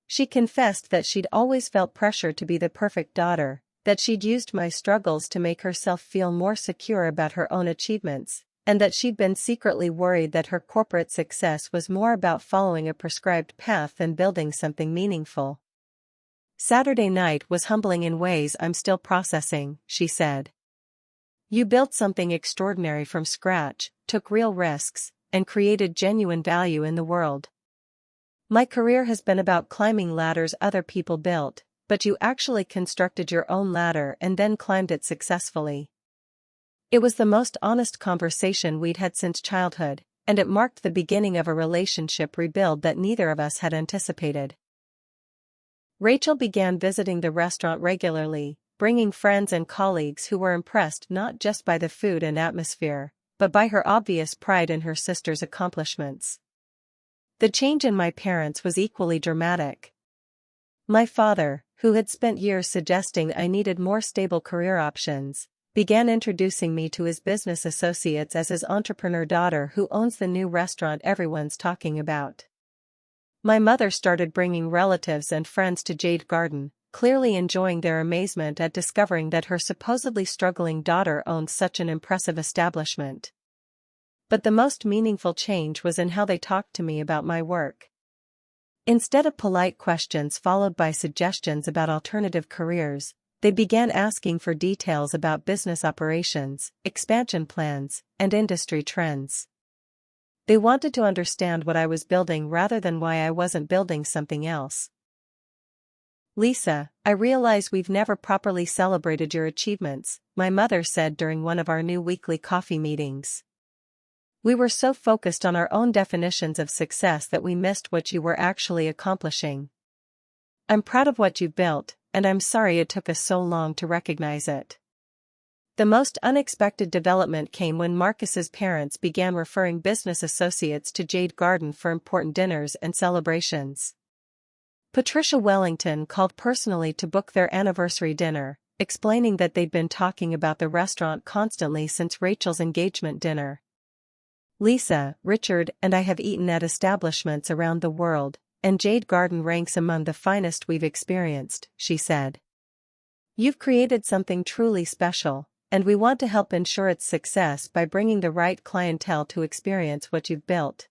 She confessed that she'd always felt pressure to be the perfect daughter, that she'd used my struggles to make herself feel more secure about her own achievements, and that she'd been secretly worried that her corporate success was more about following a prescribed path than building something meaningful. "Saturday night was humbling in ways I'm still processing," she said. "You built something extraordinary from scratch, took real risks, and created genuine value in the world. My career has been about climbing ladders other people built, but you actually constructed your own ladder and then climbed it successfully." It was the most honest conversation we'd had since childhood, and it marked the beginning of a relationship rebuild that neither of us had anticipated. Rachel began visiting the restaurant regularly, bringing friends and colleagues who were impressed not just by the food and atmosphere, but by her obvious pride in her sister's accomplishments. The change in my parents was equally dramatic. My father, who had spent years suggesting I needed more stable career options, began introducing me to his business associates as his entrepreneur daughter who owns the new restaurant everyone's talking about. My mother started bringing relatives and friends to Jade Garden, clearly enjoying their amazement at discovering that her supposedly struggling daughter owned such an impressive establishment. But the most meaningful change was in how they talked to me about my work. Instead of polite questions followed by suggestions about alternative careers, they began asking for details about business operations, expansion plans, and industry trends. They wanted to understand what I was building rather than why I wasn't building something else. "Lisa, I realize we've never properly celebrated your achievements," my mother said during one of our new weekly coffee meetings. "We were so focused on our own definitions of success that we missed what you were actually accomplishing. I'm proud of what you've built, and I'm sorry it took us so long to recognize it." The most unexpected development came when Marcus's parents began referring business associates to Jade Garden for important dinners and celebrations. Patricia Wellington called personally to book their anniversary dinner, explaining that they'd been talking about the restaurant constantly since Rachel's engagement dinner. "Lisa, Richard, and I have eaten at establishments around the world, and Jade Garden ranks among the finest we've experienced," she said. "You've created something truly special, and we want to help ensure its success by bringing the right clientele to experience what you've built."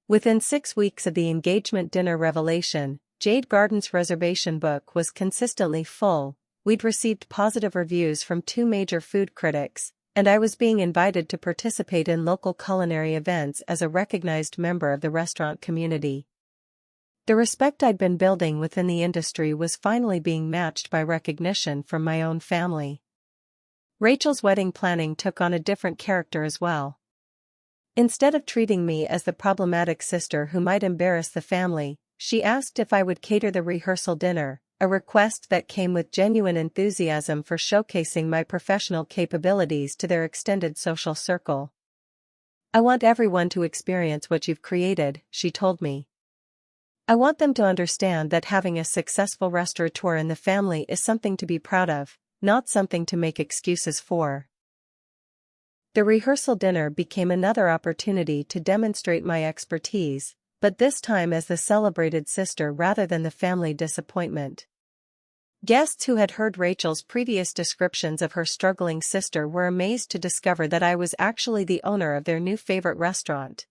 Within 6 weeks of the engagement dinner revelation, Jade Garden's reservation book was consistently full. We'd received positive reviews from 2 major food critics, and I was being invited to participate in local culinary events as a recognized member of the restaurant community. The respect I'd been building within the industry was finally being matched by recognition from my own family. Rachel's wedding planning took on a different character as well. Instead of treating me as the problematic sister who might embarrass the family, she asked if I would cater the rehearsal dinner, a request that came with genuine enthusiasm for showcasing my professional capabilities to their extended social circle. "I want everyone to experience what you've created," she told me. "I want them to understand that having a successful restaurateur in the family is something to be proud of, not something to make excuses for." The rehearsal dinner became another opportunity to demonstrate my expertise, but this time as the celebrated sister rather than the family disappointment. Guests who had heard Rachel's previous descriptions of her struggling sister were amazed to discover that I was actually the owner of their new favorite restaurant.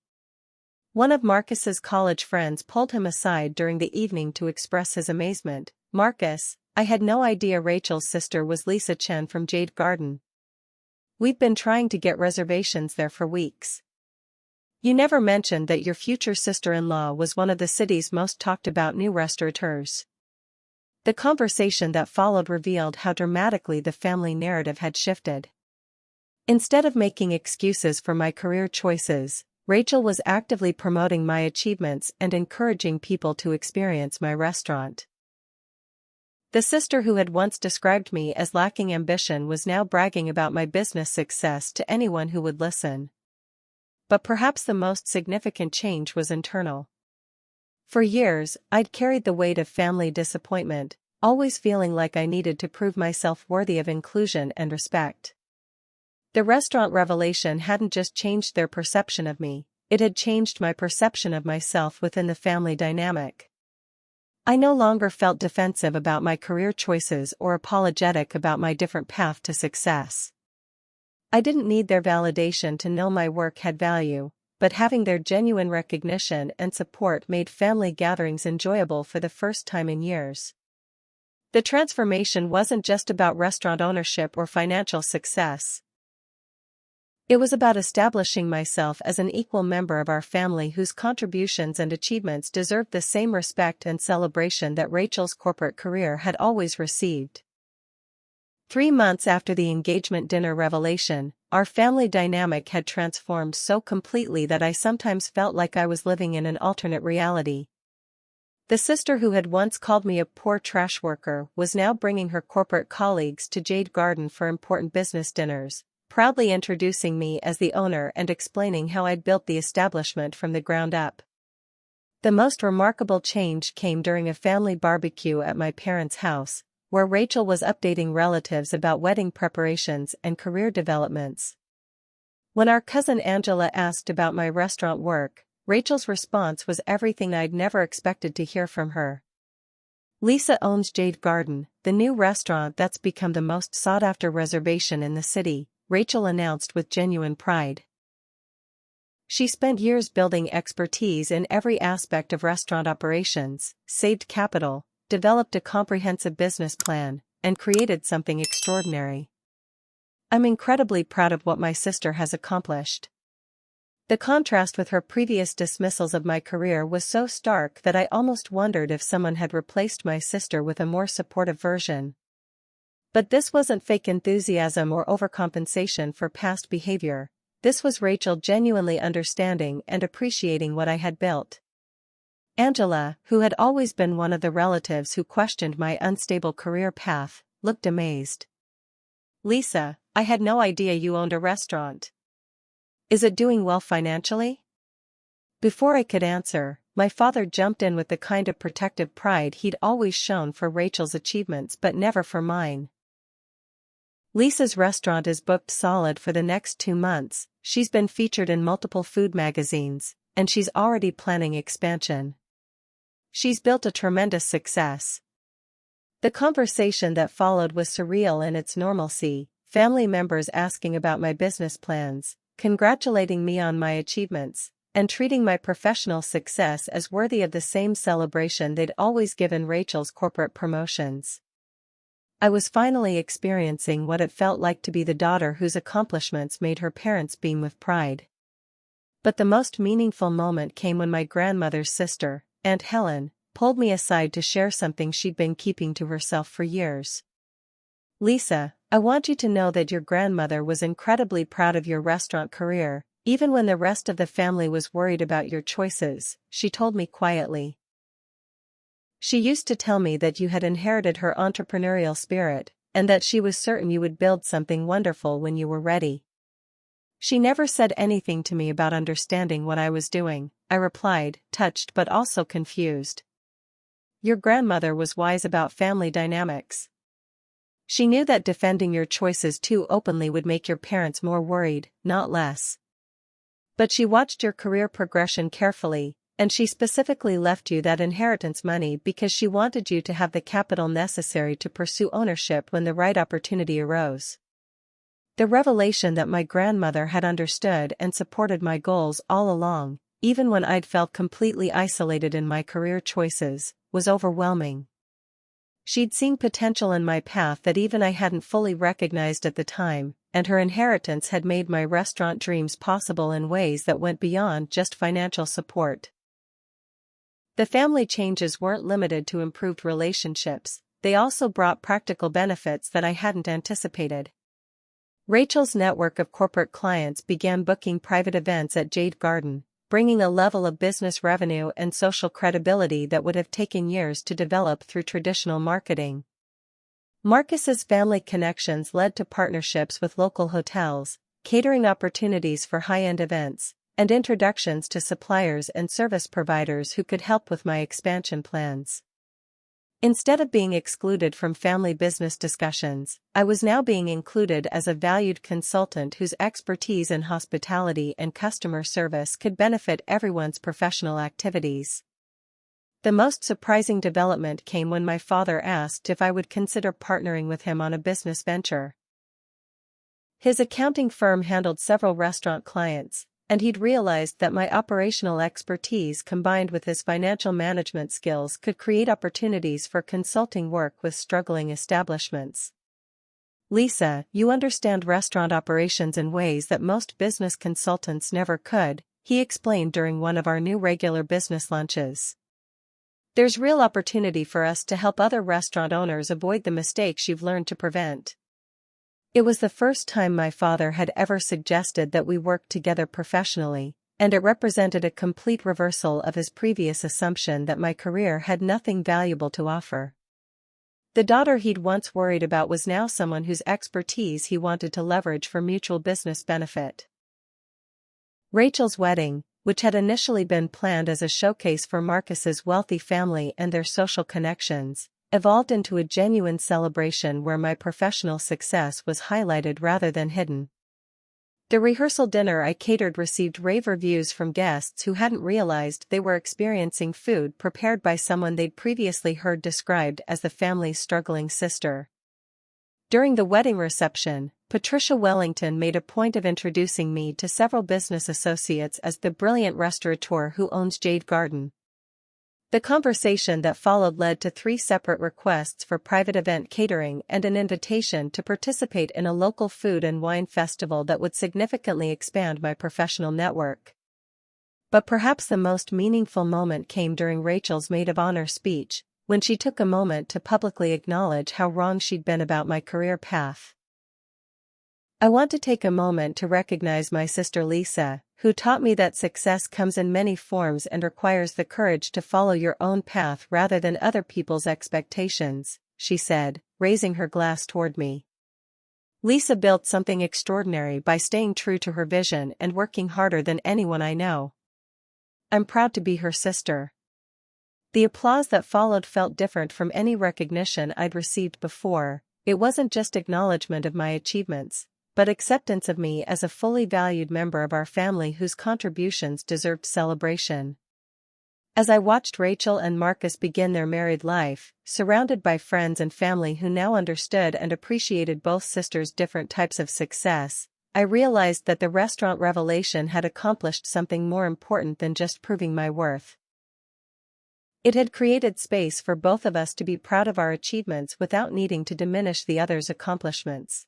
One of Marcus's college friends pulled him aside during the evening to express his amazement. "Marcus, I had no idea Rachel's sister was Lisa Chen from Jade Garden. We've been trying to get reservations there for weeks. You never mentioned that your future sister-in-law was one of the city's most talked about new restaurateurs." The conversation that followed revealed how dramatically the family narrative had shifted. Instead of making excuses for my career choices, Rachel was actively promoting my achievements and encouraging people to experience my restaurant. The sister who had once described me as lacking ambition was now bragging about my business success to anyone who would listen. But perhaps the most significant change was internal. For years, I'd carried the weight of family disappointment, always feeling like I needed to prove myself worthy of inclusion and respect. The restaurant revelation hadn't just changed their perception of me, it had changed my perception of myself within the family dynamic. I no longer felt defensive about my career choices or apologetic about my different path to success. I didn't need their validation to know my work had value, but having their genuine recognition and support made family gatherings enjoyable for the first time in years. The transformation wasn't just about restaurant ownership or financial success. It was about establishing myself as an equal member of our family whose contributions and achievements deserved the same respect and celebration that Rachel's corporate career had always received. 3 months after the engagement dinner revelation, our family dynamic had transformed so completely that I sometimes felt like I was living in an alternate reality. The sister who had once called me a poor trash worker was now bringing her corporate colleagues to Jade Garden for important business dinners, proudly introducing me as the owner and explaining how I'd built the establishment from the ground up. The most remarkable change came during a family barbecue at my parents' house, where Rachel was updating relatives about wedding preparations and career developments. When our cousin Angela asked about my restaurant work, Rachel's response was everything I'd never expected to hear from her. Lisa owns Jade Garden, the new restaurant that's become the most sought-after reservation in the city, Rachel announced with genuine pride. She spent years building expertise in every aspect of restaurant operations, saved capital, developed a comprehensive business plan, and created something extraordinary. I'm incredibly proud of what my sister has accomplished. The contrast with her previous dismissals of my career was so stark that I almost wondered if someone had replaced my sister with a more supportive version. But this wasn't fake enthusiasm or overcompensation for past behavior. This was Rachel genuinely understanding and appreciating what I had built. Angela, who had always been one of the relatives who questioned my unstable career path, looked amazed. "Lisa, I had no idea you owned a restaurant. Is it doing well financially?" Before I could answer, my father jumped in with the kind of protective pride he'd always shown for Rachel's achievements but never for mine. "Lisa's restaurant is booked solid for the next 2 months, she's been featured in multiple food magazines, and she's already planning expansion. She's built a tremendous success." The conversation that followed was surreal in its normalcy, family members asking about my business plans, congratulating me on my achievements, and treating my professional success as worthy of the same celebration they'd always given Rachel's corporate promotions. I was finally experiencing what it felt like to be the daughter whose accomplishments made her parents beam with pride. But the most meaningful moment came when my grandmother's sister, Aunt Helen, pulled me aside to share something she'd been keeping to herself for years. "Lisa, I want you to know that your grandmother was incredibly proud of your restaurant career, even when the rest of the family was worried about your choices," she told me quietly. "She used to tell me that you had inherited her entrepreneurial spirit, and that she was certain you would build something wonderful when you were ready." "She never said anything to me about understanding what I was doing," I replied, touched but also confused. "Your grandmother was wise about family dynamics. She knew that defending your choices too openly would make your parents more worried, not less. But she watched your career progression carefully, and she specifically left you that inheritance money because she wanted you to have the capital necessary to pursue ownership when the right opportunity arose." The revelation that my grandmother had understood and supported my goals all along, even when I'd felt completely isolated in my career choices, was overwhelming. She'd seen potential in my path that even I hadn't fully recognized at the time, and her inheritance had made my restaurant dreams possible in ways that went beyond just financial support. The family changes weren't limited to improved relationships, they also brought practical benefits that I hadn't anticipated. Rachel's network of corporate clients began booking private events at Jade Garden, bringing a level of business revenue and social credibility that would have taken years to develop through traditional marketing. Marcus's family connections led to partnerships with local hotels, catering opportunities for high-end events, and introductions to suppliers and service providers who could help with my expansion plans. Instead of being excluded from family business discussions, I was now being included as a valued consultant whose expertise in hospitality and customer service could benefit everyone's professional activities. The most surprising development came when my father asked if I would consider partnering with him on a business venture. His accounting firm handled several restaurant clients, and he'd realized that my operational expertise combined with his financial management skills could create opportunities for consulting work with struggling establishments. "Lisa, you understand restaurant operations in ways that most business consultants never could," he explained during one of our new regular business lunches. "There's real opportunity for us to help other restaurant owners avoid the mistakes you've learned to prevent." It was the first time my father had ever suggested that we work together professionally, and it represented a complete reversal of his previous assumption that my career had nothing valuable to offer. The daughter he'd once worried about was now someone whose expertise he wanted to leverage for mutual business benefit. Rachel's wedding, which had initially been planned as a showcase for Marcus's wealthy family and their social connections, evolved into a genuine celebration where my professional success was highlighted rather than hidden. The rehearsal dinner I catered received rave reviews from guests who hadn't realized they were experiencing food prepared by someone they'd previously heard described as the family's struggling sister. During the wedding reception, Patricia Wellington made a point of introducing me to several business associates as the brilliant restaurateur who owns Jade Garden. The conversation that followed led to 3 separate requests for private event catering and an invitation to participate in a local food and wine festival that would significantly expand my professional network. But perhaps the most meaningful moment came during Rachel's maid of honor speech, when she took a moment to publicly acknowledge how wrong she'd been about my career path. I want to take a moment to recognize my sister Lisa, who taught me that success comes in many forms and requires the courage to follow your own path rather than other people's expectations, she said, raising her glass toward me. Lisa built something extraordinary by staying true to her vision and working harder than anyone I know. I'm proud to be her sister. The applause that followed felt different from any recognition I'd received before. It wasn't just acknowledgement of my achievements, but acceptance of me as a fully valued member of our family whose contributions deserved celebration. As I watched Rachel and Marcus begin their married life, surrounded by friends and family who now understood and appreciated both sisters' different types of success, I realized that the restaurant revelation had accomplished something more important than just proving my worth. It had created space for both of us to be proud of our achievements without needing to diminish the other's accomplishments.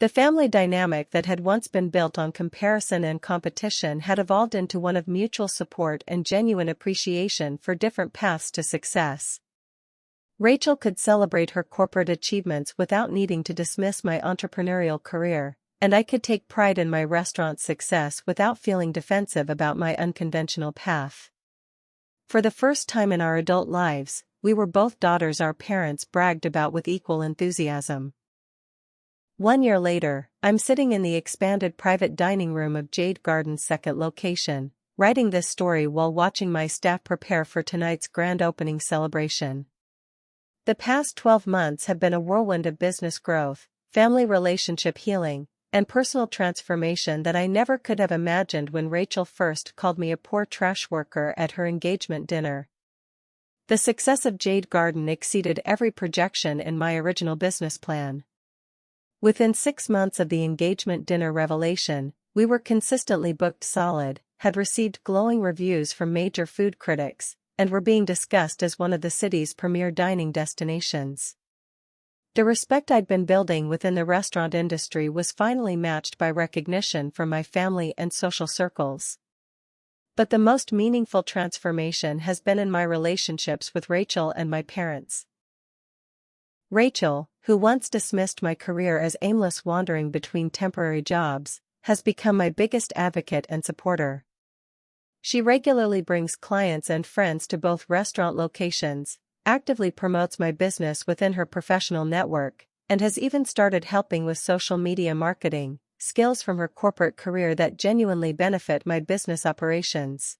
The family dynamic that had once been built on comparison and competition had evolved into one of mutual support and genuine appreciation for different paths to success. Rachel could celebrate her corporate achievements without needing to dismiss my entrepreneurial career, and I could take pride in my restaurant success without feeling defensive about my unconventional path. For the first time in our adult lives, we were both daughters our parents bragged about with equal enthusiasm. 1 year later, I'm sitting in the expanded private dining room of Jade Garden's second location, writing this story while watching my staff prepare for tonight's grand opening celebration. The past 12 months have been a whirlwind of business growth, family relationship healing, and personal transformation that I never could have imagined when Rachel first called me a poor trash worker at her engagement dinner. The success of Jade Garden exceeded every projection in my original business plan. Within 6 months of the engagement dinner revelation, we were consistently booked solid, had received glowing reviews from major food critics, and were being discussed as one of the city's premier dining destinations. The respect I'd been building within the restaurant industry was finally matched by recognition from my family and social circles. But the most meaningful transformation has been in my relationships with Rachel and my parents. Rachel, who once dismissed my career as aimless wandering between temporary jobs, has become my biggest advocate and supporter. She regularly brings clients and friends to both restaurant locations, actively promotes my business within her professional network, and has even started helping with social media marketing, skills from her corporate career that genuinely benefit my business operations.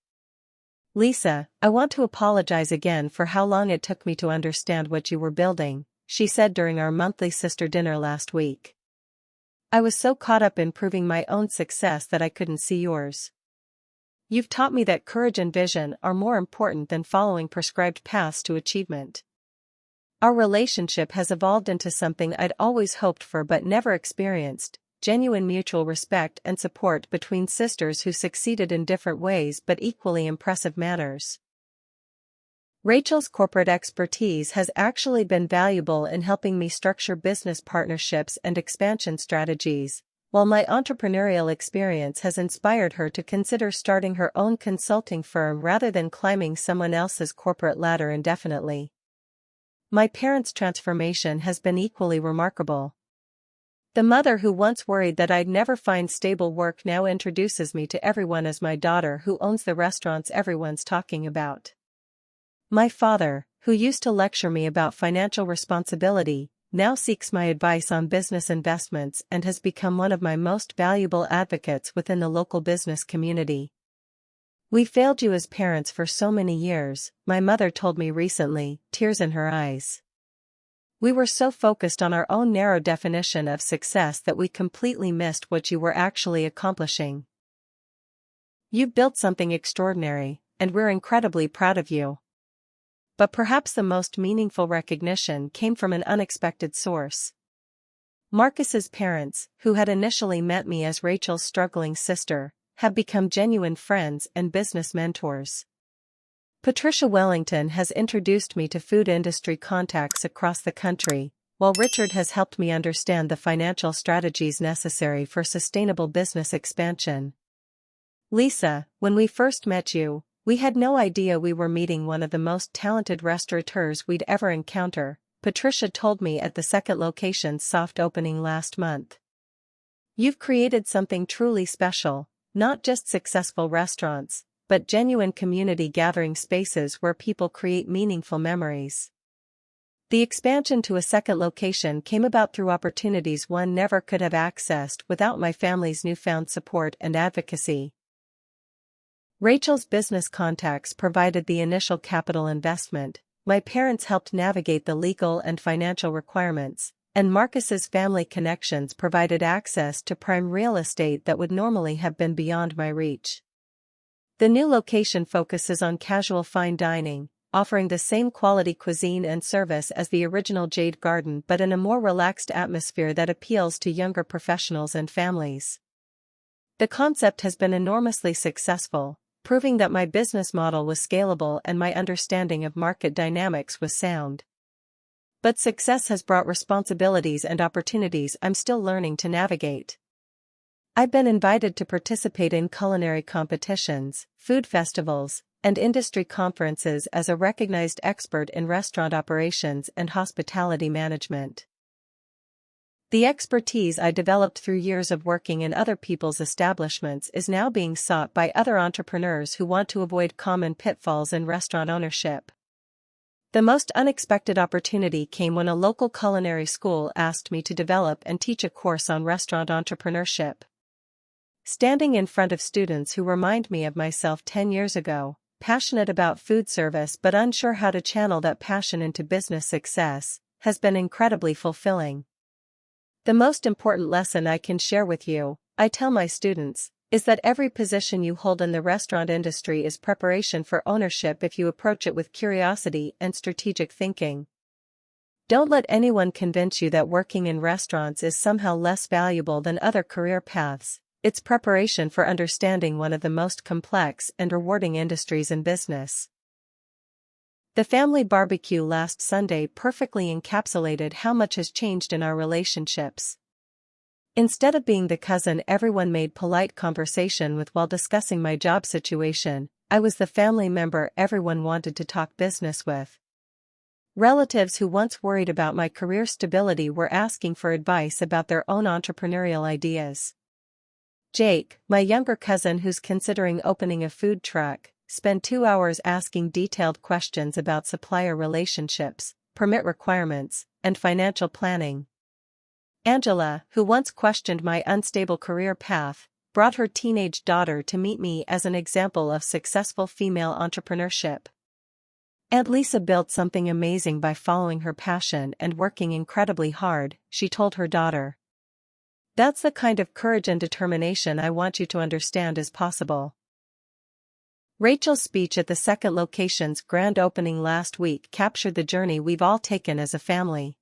Lisa, I want to apologize again for how long it took me to understand what you were building, she said during our monthly sister dinner last week. I was so caught up in proving my own success that I couldn't see yours. You've taught me that courage and vision are more important than following prescribed paths to achievement. Our relationship has evolved into something I'd always hoped for but never experienced, genuine mutual respect and support between sisters who succeeded in different ways but equally impressive manners. Rachel's corporate expertise has actually been valuable in helping me structure business partnerships and expansion strategies, while my entrepreneurial experience has inspired her to consider starting her own consulting firm rather than climbing someone else's corporate ladder indefinitely. My parents' transformation has been equally remarkable. The mother who once worried that I'd never find stable work now introduces me to everyone as my daughter who owns the restaurants everyone's talking about. My father, who used to lecture me about financial responsibility, now seeks my advice on business investments and has become one of my most valuable advocates within the local business community. We failed you as parents for so many years, my mother told me recently, tears in her eyes. We were so focused on our own narrow definition of success that we completely missed what you were actually accomplishing. You've built something extraordinary, and we're incredibly proud of you. But perhaps the most meaningful recognition came from an unexpected source. Marcus's parents, who had initially met me as Rachel's struggling sister, have become genuine friends and business mentors. Patricia Wellington has introduced me to food industry contacts across the country, while Richard has helped me understand the financial strategies necessary for sustainable business expansion. Lisa, when we first met you, we had no idea we were meeting one of the most talented restaurateurs we'd ever encounter, Patricia told me at the second location's soft opening last month. You've created something truly special, not just successful restaurants, but genuine community gathering spaces where people create meaningful memories. The expansion to a second location came about through opportunities one never could have accessed without my family's newfound support and advocacy. Rachel's business contacts provided the initial capital investment, my parents helped navigate the legal and financial requirements, and Marcus's family connections provided access to prime real estate that would normally have been beyond my reach. The new location focuses on casual fine dining, offering the same quality cuisine and service as the original Jade Garden but in a more relaxed atmosphere that appeals to younger professionals and families. The concept has been enormously successful, proving that my business model was scalable and my understanding of market dynamics was sound. But success has brought responsibilities and opportunities I'm still learning to navigate. I've been invited to participate in culinary competitions, food festivals, and industry conferences as a recognized expert in restaurant operations and hospitality management. The expertise I developed through years of working in other people's establishments is now being sought by other entrepreneurs who want to avoid common pitfalls in restaurant ownership. The most unexpected opportunity came when a local culinary school asked me to develop and teach a course on restaurant entrepreneurship. Standing in front of students who remind me of myself 10 years ago, passionate about food service but unsure how to channel that passion into business success, has been incredibly fulfilling. The most important lesson I can share with you, I tell my students, is that every position you hold in the restaurant industry is preparation for ownership if you approach it with curiosity and strategic thinking. Don't let anyone convince you that working in restaurants is somehow less valuable than other career paths. It's preparation for understanding one of the most complex and rewarding industries in business. The family barbecue last Sunday perfectly encapsulated how much has changed in our relationships. Instead of being the cousin everyone made polite conversation with while discussing my job situation, I was the family member everyone wanted to talk business with. Relatives who once worried about my career stability were asking for advice about their own entrepreneurial ideas. Jake, my younger cousin who's considering opening a food truck, spent 2 hours asking detailed questions about supplier relationships, permit requirements, and financial planning. Angela, who once questioned my unstable career path, brought her teenage daughter to meet me as an example of successful female entrepreneurship. Aunt Lisa built something amazing by following her passion and working incredibly hard, she told her daughter. That's the kind of courage and determination I want you to understand is possible. Rachel's speech at the second location's grand opening last week captured the journey we've all taken as a family.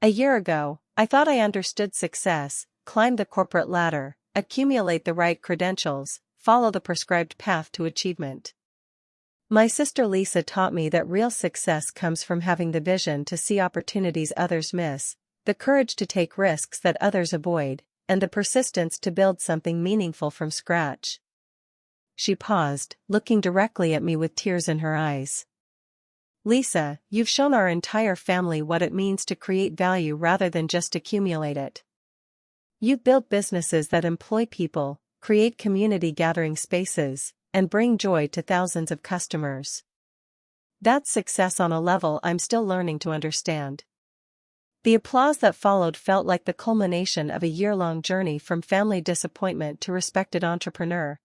A year ago, I thought I understood success, climb the corporate ladder, accumulate the right credentials, follow the prescribed path to achievement. My sister Lisa taught me that real success comes from having the vision to see opportunities others miss, the courage to take risks that others avoid, and the persistence to build something meaningful from scratch. She paused, looking directly at me with tears in her eyes. Lisa, you've shown our entire family what it means to create value rather than just accumulate it. You've built businesses that employ people, create community gathering spaces, and bring joy to thousands of customers. That's success on a level I'm still learning to understand. The applause that followed felt like the culmination of a year-long journey from family disappointment to respected entrepreneur.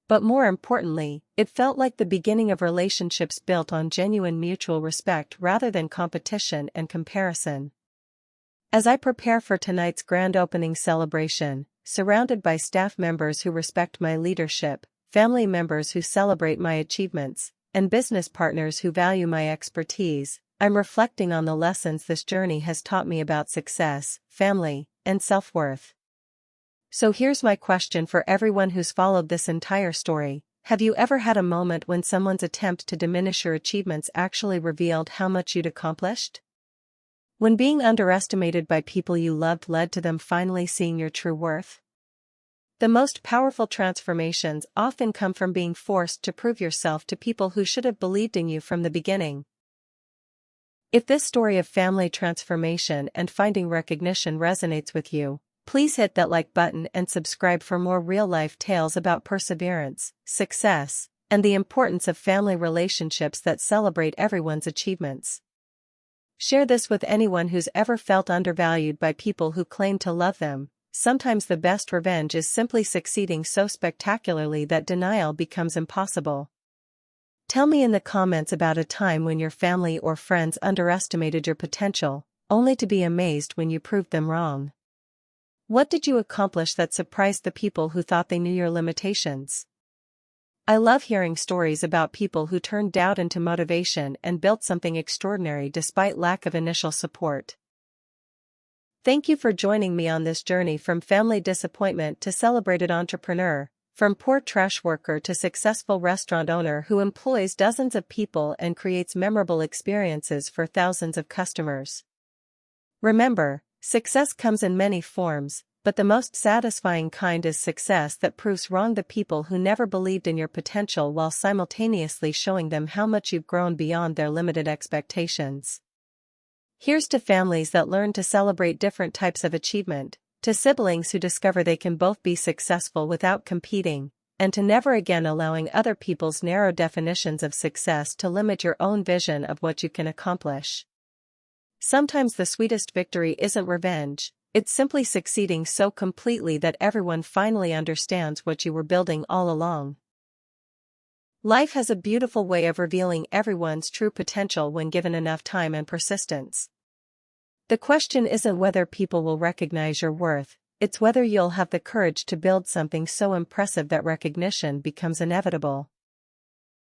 But more importantly, it felt like the beginning of relationships built on genuine mutual respect rather than competition and comparison. As I prepare for tonight's grand opening celebration, surrounded by staff members who respect my leadership, family members who celebrate my achievements, and business partners who value my expertise, I'm reflecting on the lessons this journey has taught me about success, family, and self-worth. So here's my question for everyone who's followed this entire story. Have you ever had a moment when someone's attempt to diminish your achievements actually revealed how much you'd accomplished? When being underestimated by people you loved led to them finally seeing your true worth? The most powerful transformations often come from being forced to prove yourself to people who should have believed in you from the beginning. If this story of family transformation and finding recognition resonates with you, please hit that like button and subscribe for more real-life tales about perseverance, success, and the importance of family relationships that celebrate everyone's achievements. Share this with anyone who's ever felt undervalued by people who claim to love them. Sometimes the best revenge is simply succeeding so spectacularly that denial becomes impossible. Tell me in the comments about a time when your family or friends underestimated your potential, only to be amazed when you proved them wrong. What did you accomplish that surprised the people who thought they knew your limitations? I love hearing stories about people who turned doubt into motivation and built something extraordinary despite lack of initial support. Thank you for joining me on this journey from family disappointment to celebrated entrepreneur, from poor trash worker to successful restaurant owner who employs dozens of people and creates memorable experiences for thousands of customers. Remember, success comes in many forms, but the most satisfying kind is success that proves wrong the people who never believed in your potential while simultaneously showing them how much you've grown beyond their limited expectations. Here's to families that learn to celebrate different types of achievement, to siblings who discover they can both be successful without competing, and to never again allowing other people's narrow definitions of success to limit your own vision of what you can accomplish. Sometimes the sweetest victory isn't revenge, it's simply succeeding so completely that everyone finally understands what you were building all along. Life has a beautiful way of revealing everyone's true potential when given enough time and persistence. The question isn't whether people will recognize your worth, it's whether you'll have the courage to build something so impressive that recognition becomes inevitable.